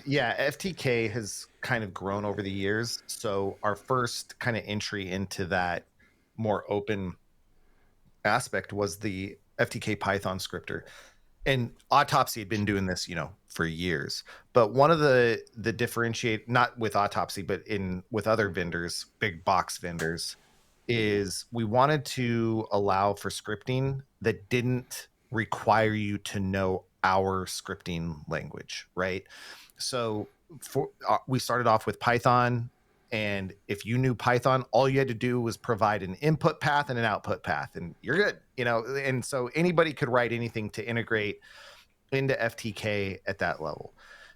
Yeah, FTK has kind of grown over the years. So our first kind of entry into that more open aspect was the FTK Python scripter. And Autopsy had been doing this, for years. But one of the differentiate, not with Autopsy, but with other vendors, big box vendors, is we wanted to allow for scripting that didn't require you to know our scripting language, right? So we started off with Python, and if you knew Python, all you had to do was provide an input path and an output path, and you're good, and so anybody could write anything to integrate into FTK at that level.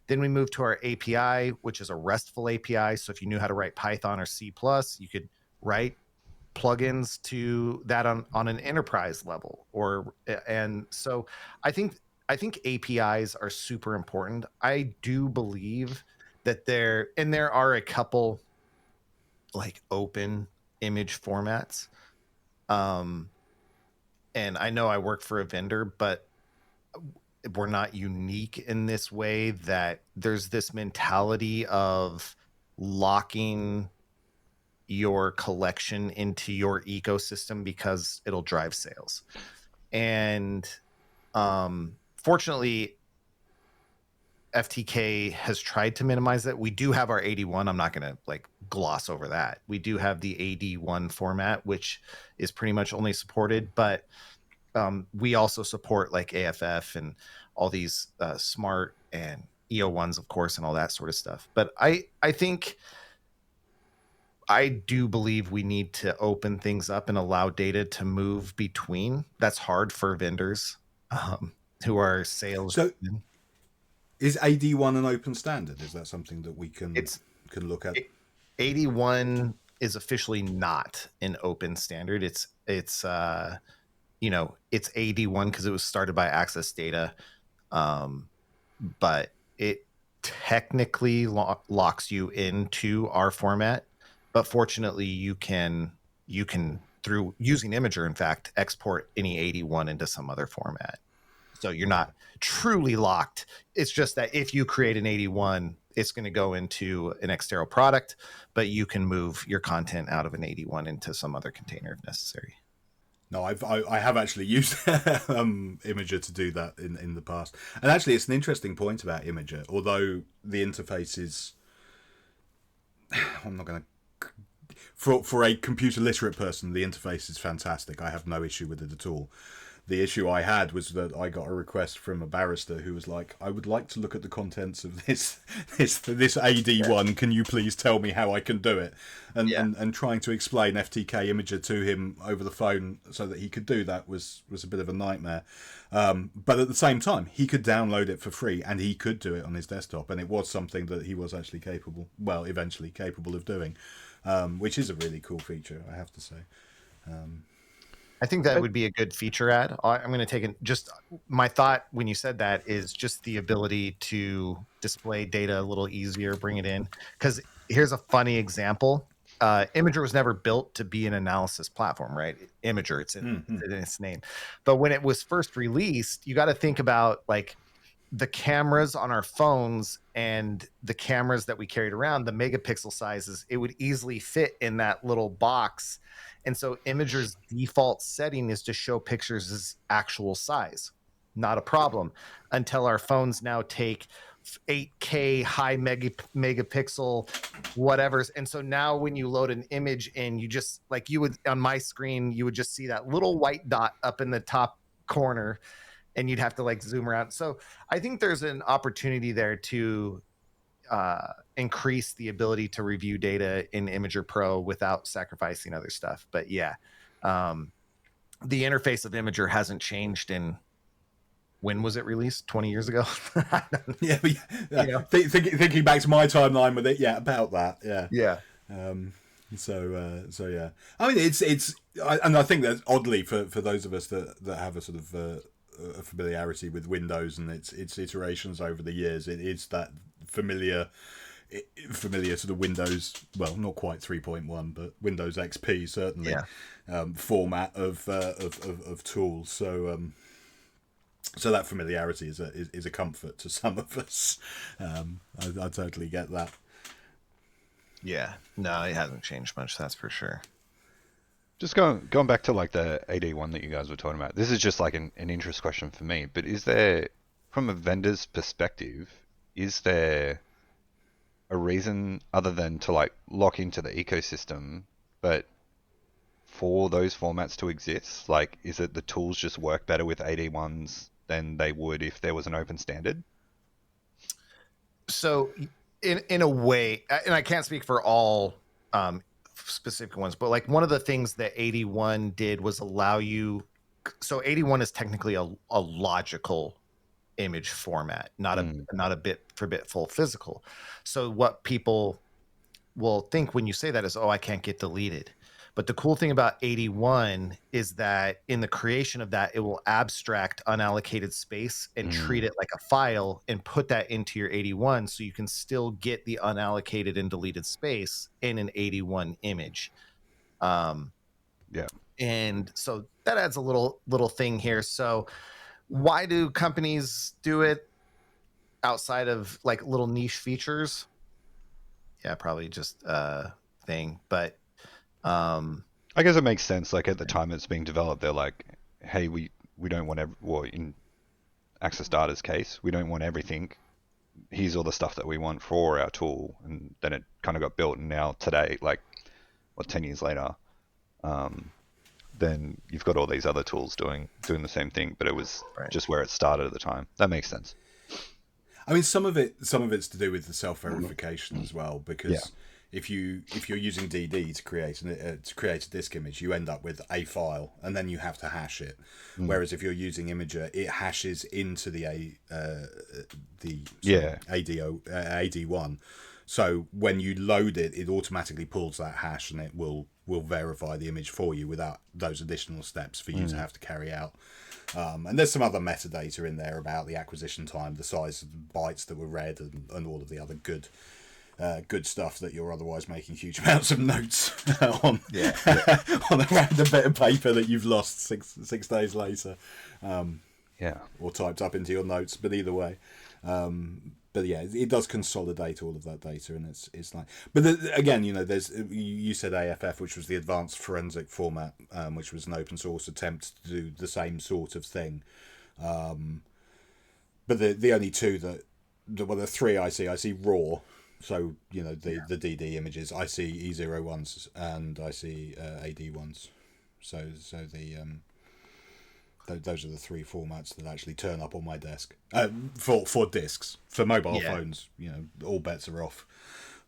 Then we moved to our API, which is a RESTful API. So if you knew how to write Python or C+, you could write plugins to that on an enterprise level. And so I think APIs are super important. I do believe that there are a couple like open image formats. And I know I work for a vendor, but we're not unique in this way that there's this mentality of locking your collection into your ecosystem because it'll drive sales. And fortunately, FTK has tried to minimize that. We do have our 81. I'm not going to gloss over that. We do have the AD1 format, which is pretty much only supported, but we also support like AFF and all these smart and EO1s, of course, and all that sort of stuff. But I do believe we need to open things up and allow data to move between. That's hard for vendors who are sales. So is AD1 an open standard? Is that something that we can look at? 81 is officially not an open standard. It's AD1 because it was started by Access Data, but it technically locks you into our format. But fortunately, you can through using Imager, in fact, export any 81 into some other format. So you're not truly locked. It's just that if you create an 81, it's going to go into an Exterro product, but you can move your content out of an 81 into some other container if necessary. No, I have actually used Imager to do that in the past. And actually, it's an interesting point about Imager, although the interface is... I'm not going to... For a computer literate person, the interface is fantastic. I have no issue with it at all. The issue I had was that I got a request from a barrister who was like, I would like to look at the contents of this AD1. Yeah. Can you please tell me how I can do it? And trying to explain FTK Imager to him over the phone so that he could do that was a bit of a nightmare. But at the same time, he could download it for free and he could do it on his desktop. And it was something that he was actually eventually capable of doing, which is a really cool feature, I have to say. I think that would be a good feature add. I'm going to take my thought when you said that is just the ability to display data a little easier, bring it in. Because here's a funny example. Imager was never built to be an analysis platform, right? Imager, it's in its name. But when it was first released, you got to think about like the cameras on our phones and the cameras that we carried around, the megapixel sizes, it would easily fit in that little box. And so Imager's default setting is to show pictures as actual size. Not a problem until our phones now take 8K high megapixel whatevers. And so now when you load an image in, you just like you would on my screen, you would just see that little white dot up in the top corner and you'd have to like zoom around. So I think there's an opportunity there to increase the ability to review data in Imager Pro without sacrificing other stuff. But yeah, the interface of Imager hasn't changed in, when was it released? 20 years ago? Thinking back to my timeline with it, about that. Yeah. Yeah. So yeah. I mean, and I think that oddly for those of us that have a sort of a familiarity with Windows and its iterations over the years, it is that familiar sort of Windows, well, not quite 3.1, but Windows XP certainly, format of tools. So that familiarity is a comfort to some of us. I totally get that. Yeah, no, it hasn't changed much. That's for sure. Just going back to like the AD1 that you guys were talking about. This is just like an interest question for me. But is there, from a vendor's perspective, is there a reason other than to like lock into the ecosystem, but for those formats to exist? Like, is it the tools just work better with AD1s than they would if there was an open standard? So in a way, and I can't speak for all specific ones, but like one of the things that 81 did was allow you. So 81 is technically a logical image format, not a bit for bit full physical. So what people will think when you say that is, oh, I can't get deleted. But the cool thing about 81 is that in the creation of that, it will abstract unallocated space and treat it like a file and put that into your 81, so you can still get the unallocated and deleted space in an 81 image. And so that adds a little thing here. So why do companies do it outside of like little niche features? Yeah, probably just a thing, but I guess it makes sense. Like at the time it's being developed, they're like, hey, we don't want well, in Access Data's case, we don't want everything. Here's all the stuff that we want for our tool. And then it kind of got built. And now today, like, 10 years later, then you've got all these other tools doing the same thing, but it was just where it started at the time. That makes sense. I mean, some of it's to do with the self-verification as well, because if you're using DD to create a disk image, you end up with a file and then you have to hash it. Whereas if you're using Imager, it hashes into the AD1. So when you load it, it automatically pulls that hash and it will verify the image for you without those additional steps for you to have to carry out. And there's some other metadata in there about the acquisition time, the size of the bytes that were read, and all of the other good stuff that you're otherwise making huge amounts of notes on on a random bit of paper that you've lost six days later, or typed up into your notes. But either way, but yeah, it does consolidate all of that data, and it's like. But again, there's you said AFF, which was the advanced forensic format, which was an open source attempt to do the same sort of thing. But the only two the three I see RAW. So the DD images, I see E01s and I see AD1s. So those are the three formats that actually turn up on my desk for discs. For mobile phones, all bets are off.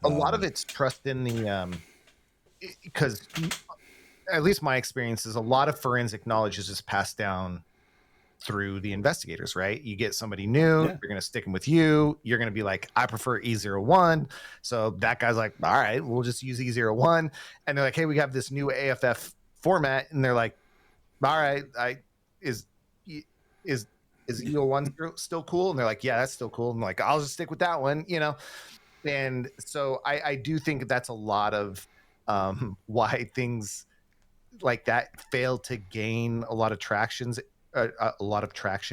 A lot of it's trust in the because at least my experience is a lot of forensic knowledge is just passed down through the investigators, right? You get somebody new, you're going to stick them with you. You're going to be like, I prefer E01. So that guy's like, all right, we'll just use E01. And they're like, hey, we have this new AFF format. And they're like, all right, is E01 still cool? And they're like, yeah, that's still cool. And I'm like, I'll just stick with that one, And so I do think that's a lot of why things like that fail to gain a lot of traction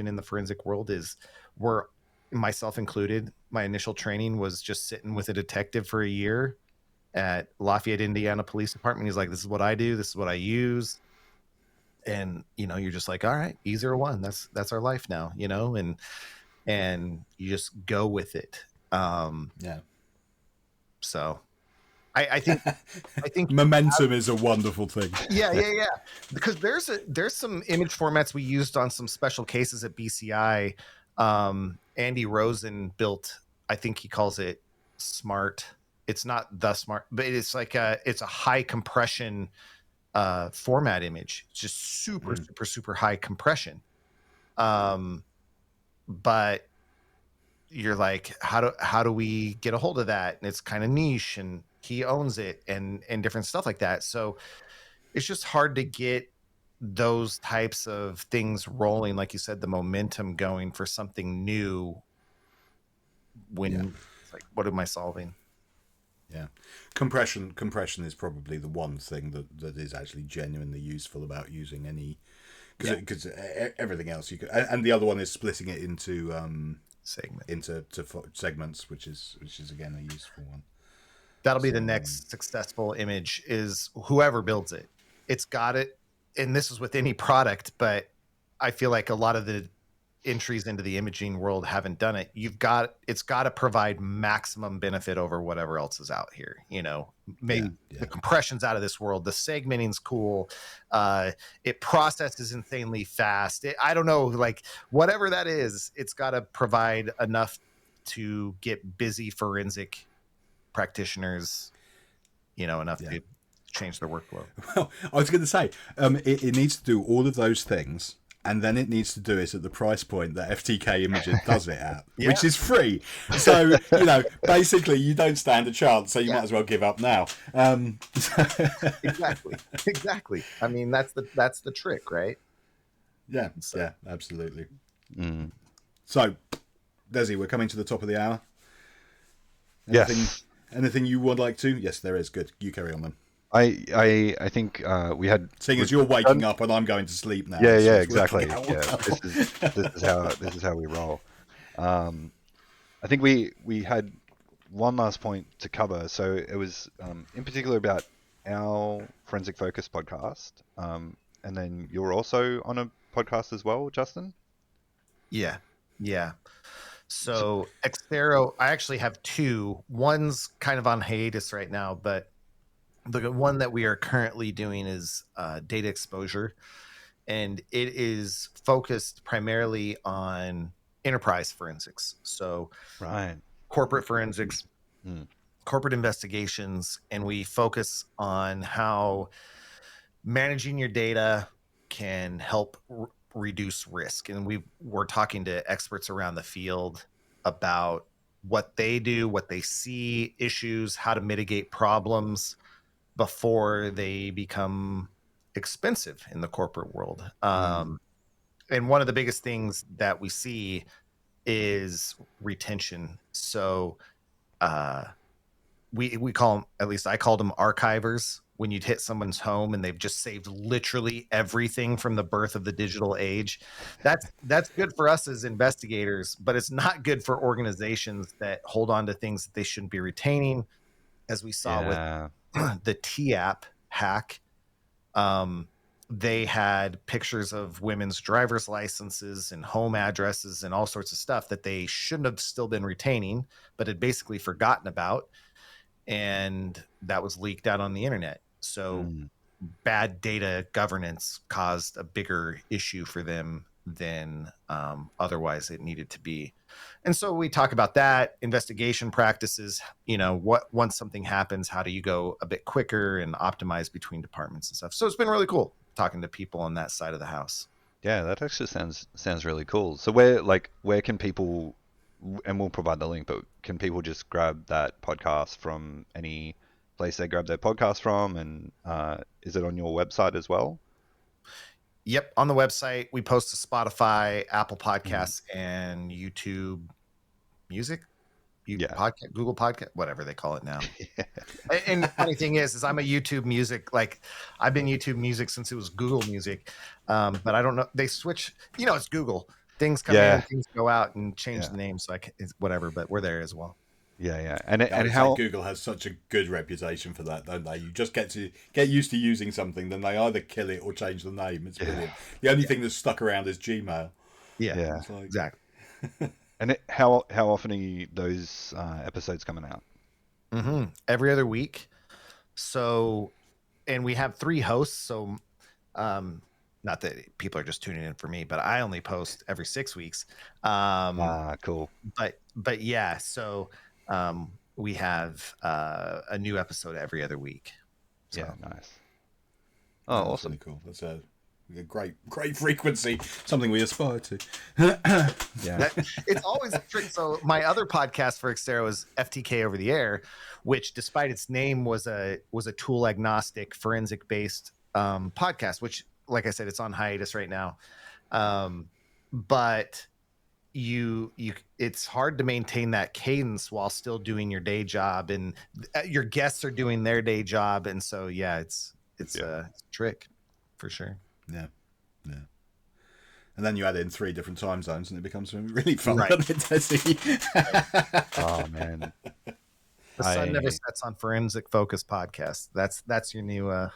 in the forensic world is we're, myself included, my initial training was just sitting with a detective for a year at Lafayette, Indiana Police Department. He's like, this is what I do. This is what I use. And, you're just like, all right, E01, that's our life now, and you just go with it. So I think momentum is a wonderful thing. Yeah. Because there's some image formats we used on some special cases at BCI. Andy Rosen built, I think he calls it Smart. It's not the Smart, but it's like it's a high compression format image. It's just super high compression. But you're like, how do we get a hold of that? And it's kind of niche, and he owns it, and different stuff like that. So it's just hard to get those types of things rolling, like you said, the momentum going for something new when it's like, what am I solving? Yeah, compression is probably the one thing that is actually genuinely useful about using any, because everything else you could, and the other one is splitting it into segments, which is again a useful one. That'll be the next successful image, is whoever builds it. It's got it, and this is with any product, but I feel like a lot of the entries into the imaging world haven't done it. It's got to provide maximum benefit over whatever else is out here. Maybe the compression's out of this world. The segmenting's cool. It processes insanely fast. I don't know, like whatever that is, it's got to provide enough to get busy forensic practitioners, enough to change their workflow. Well, I was going to say, it needs to do all of those things, and then it needs to do it at the price point that FTK Imager does it at, which is free. So, basically you don't stand a chance, so you might as well give up now. Exactly. I mean, that's the trick, right? Yeah, absolutely. So, Desi, we're coming to the top of the hour. Anything you would like to? Yes, there is. Good. You carry on then. I think we had. Seeing as you're waking up and I'm going to sleep now. Yeah, exactly. This is how we roll. I think we had one last point to cover. So it was in particular about our Forensic Focus podcast, and then you're also on a podcast as well, Justin. Yeah. So Exterro, I actually have two. One's kind of on hiatus right now, but the one that we are currently doing is data exposure, and it is focused primarily on enterprise forensics. So corporate forensics, corporate investigations, and we focus on how managing your data can help reduce risk. And we're talking to experts around the field about what they do, what they see, issues, how to mitigate problems before they become expensive in the corporate world. And one of the biggest things that we see is retention. So we call them, at least I called them archivers. When you'd hit someone's home and they've just saved literally everything from the birth of the digital age, that's good for us as investigators, but it's not good for organizations that hold on to things that they shouldn't be retaining. As we saw with the TAP hack, they had pictures of women's driver's licenses and home addresses and all sorts of stuff that they shouldn't have still been retaining, but had basically forgotten about. And that was leaked out on the internet. So bad data governance caused a bigger issue for them than otherwise it needed to be. And so we talk about that, investigation practices, once something happens, how do you go a bit quicker and optimize between departments and stuff. So it's been really cool talking to people on that side of the house. Yeah, that actually sounds really cool. So where can people, and we'll provide the link, but can people just grab that podcast from any place they grab their podcast from? And is it on your website as well? Yep, on the website. We post to Spotify, Apple Podcasts, and YouTube Music, podcast, Google Podcast, whatever they call it now. And the funny thing is I'm a YouTube Music, like I've been YouTube Music since it was Google Music, but I don't know. They switch. It's Google. Things come in, things go out, and change the name. So it's whatever, but we're there as well. Yeah. And how Google has such a good reputation for that, don't they? You just get used to using something, then they either kill it or change the name. It's brilliant. The only thing that's stuck around is Gmail. Yeah. Exactly. And how often are those episodes coming out? Every other week. So, and we have 3 hosts. So, not that people are just tuning in for me, but I only post every 6 weeks. Cool. But yeah, so we have a new episode every other week. So. Yeah, nice. Oh, awesome. Really cool. A great frequency, something we aspire to. Yeah. It's always a trick. So my other podcast for Exterro is FTK Over the Air, which, despite its name, was a tool agnostic, forensic based podcast. Which, like I said, it's on hiatus right now. But it's hard to maintain that cadence while still doing your day job, and your guests are doing their day job, and so it's a trick for sure. Yeah. And then you add in 3 different time zones, and it becomes really fun. Right. Oh man, The sun never sets on forensic focus podcast. That's your new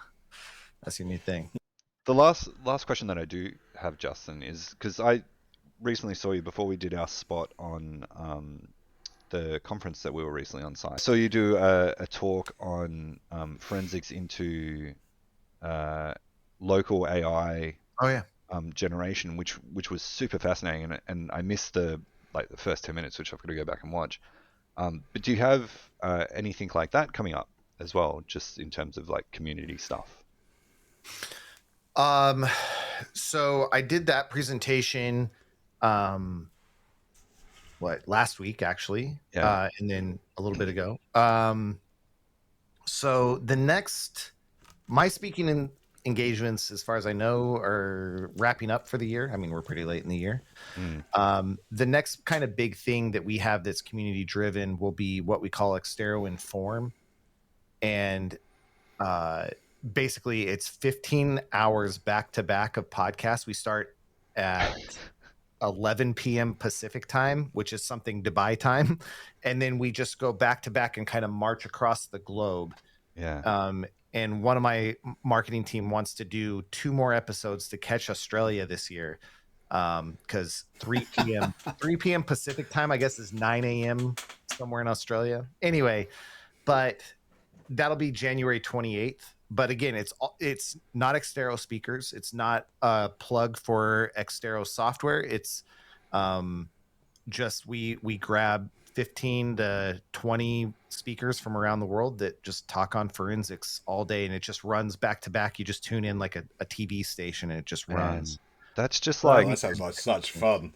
thing. the last question that I do have, Justin, is because I recently saw you before we did our spot on the conference that we were recently on site. So you do a talk on forensics into local AI. Oh yeah. Generation, which was super fascinating, and I missed the first 10 minutes, which I've got to go back and watch. But do you have anything like that coming up as well, just in terms of like community stuff? So I did that presentation last week actually, and then a little bit ago. So the next, my speaking engagements, as far as I know, are wrapping up for the year. I mean, we're pretty late in the year. The next kind of big thing that we have that's community driven will be what we call Exterro Inform. And basically it's 15 hours back to back of podcasts. We start at 11 p.m. Pacific time, which is something Dubai time. And then we just go back to back and kind of march across the globe. Yeah. And one of my marketing team wants to do 2 more episodes to catch Australia this year. Because 3 p.m. Pacific time, I guess, is 9 a.m. somewhere in Australia. Anyway, but that'll be January 28th. But again, it's not Exterro speakers. It's not a plug for Exterro software. It's just we grab 15 to 20 speakers from around the world that just talk on forensics all day, and it just runs back to back. You just tune in like a TV station, and it just runs. That's just like that sounds like such fun.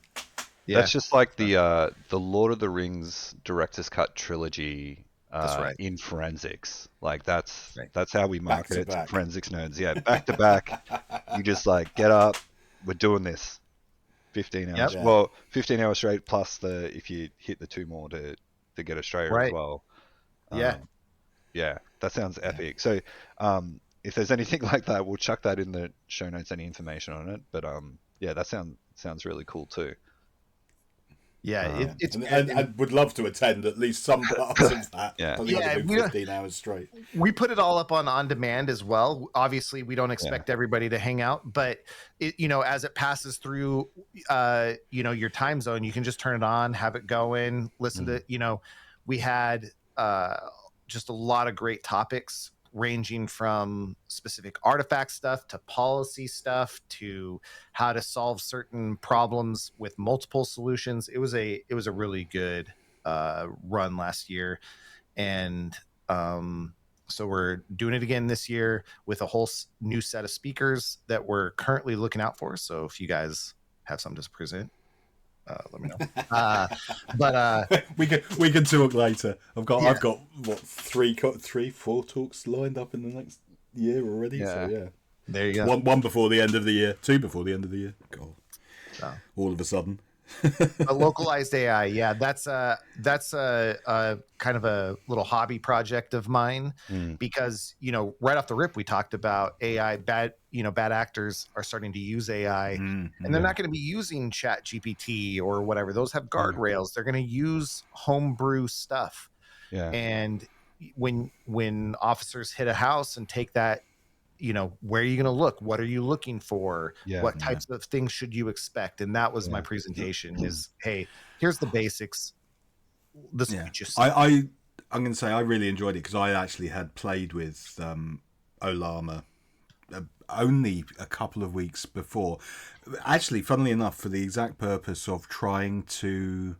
Yeah. That's just like the Lord of the Rings director's cut trilogy. That's right. In forensics, like that's how we market it to forensics nerds. Yeah, back to back. You just like get up, we're doing this. 15 hours. Yep. Well, 15 hours straight plus if you hit the 2 more to get Australia as well. Yeah, that sounds epic. So if there's anything like that, we'll chuck that in the show notes, any information on it. But yeah, that sounds really cool too. Yeah, I would love to attend at least some parts of that. Yeah, 15 hours straight. We put it all up on demand as well. Obviously, we don't expect everybody to hang out, but as it passes through, your time zone, you can just turn it on, have it going, listen to. We had just a lot of great topics, ranging from specific artifact stuff to policy stuff to how to solve certain problems with multiple solutions. It was a really good run last year, and so we're doing it again this year with a whole new set of speakers that we're currently looking out for. So if you guys have something to present, let me know. But we can talk later. I've got what 4 talks lined up in the next year already. Yeah. So there you go. One before the end of the year, 2 before the end of the year. God, all of a sudden. A localized AI, that's a kind of a little hobby project of mine, because right off the rip we talked about AI. Bad actors are starting to use AI, and they're not going to be using Chat GPT or whatever. Those have guardrails. They're going to use homebrew stuff. And when officers hit a house and take that, where are you going to look? What are you looking for? What types of things should you expect? And that was my presentation is, hey, here's the basics. This is just I'm going to say I really enjoyed it because I actually had played with Olama only a couple of weeks before. Actually, funnily enough, for the exact purpose of trying to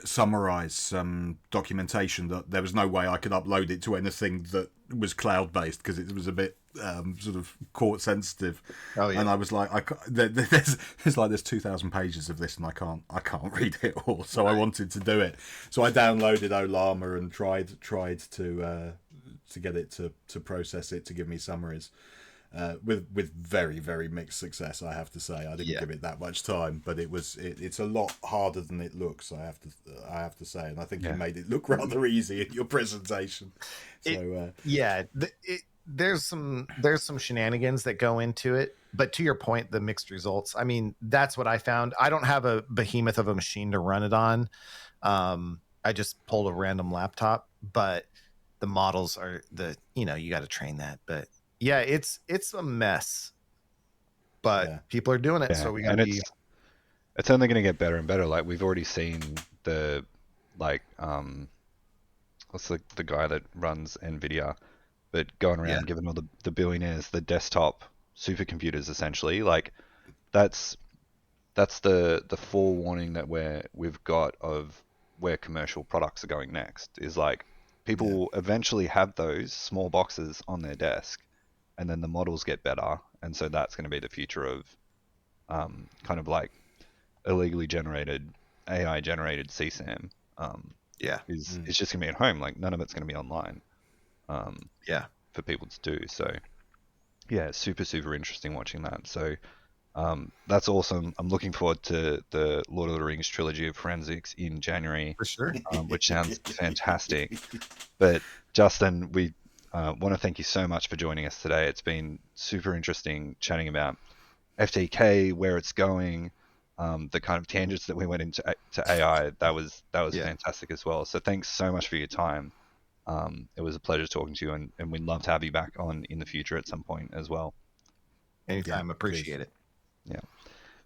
summarize some documentation that there was no way I could upload it to anything that was cloud based because it was a bit sort of court sensitive. Oh yeah. And I was like, there's 2,000 pages of this, and I can't read it all. So I wanted to do it. So I downloaded Olama and tried to get it to process it to give me summaries. With very, very mixed success, I have to say. I didn't give it that much time, but it's a lot harder than it looks. I have to say, and I think you made it look rather easy in your presentation. So there's some shenanigans that go into it, but to your point, the mixed results. I mean, that's what I found. I don't have a behemoth of a machine to run it on. I just pulled a random laptop, but the models are you got to train that, but. Yeah, it's a mess, but people are doing it, so we got to be. It's only going to get better and better. Like we've already seen what's the guy that runs NVIDIA, but going around giving all the billionaires the desktop supercomputers essentially. Like that's the forewarning that we've got of where commercial products are going next. Is like people will eventually have those small boxes on their desk. And then the models get better, and so that's going to be the future of kind of like illegally generated AI generated CSAM. It's just going to be at home. Like none of it's going to be online. For people to do. So yeah, it's super interesting watching that. So that's awesome. I'm looking forward to the Lord of the Rings trilogy of forensics in January, for sure. Which sounds fantastic. But Justin, we want to thank you so much for joining us today. It's been super interesting chatting about FTK, where it's going, the kind of tangents that we went into to AI. That was fantastic as well. So thanks so much for your time. It was a pleasure talking to you, and we'd love to have you back on in the future at some point as well. Anytime, appreciate it. Yeah.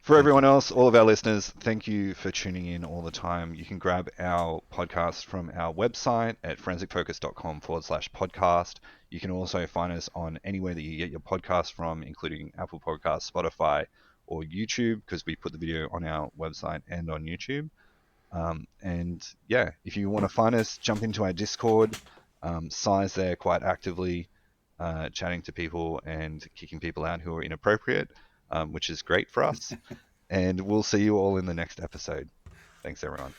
For everyone else, all of our listeners, thank you for tuning in all the time. You can grab our podcast from our website at forensicfocus.com/podcast. You can also find us on anywhere that you get your podcast from, including Apple Podcasts, Spotify, or YouTube, because we put the video on our website and on YouTube. And yeah, if you want to find us, jump into our Discord. Si's there quite actively, chatting to people and kicking people out who are inappropriate. Which is great for us. And we'll see you all in the next episode. Thanks, everyone.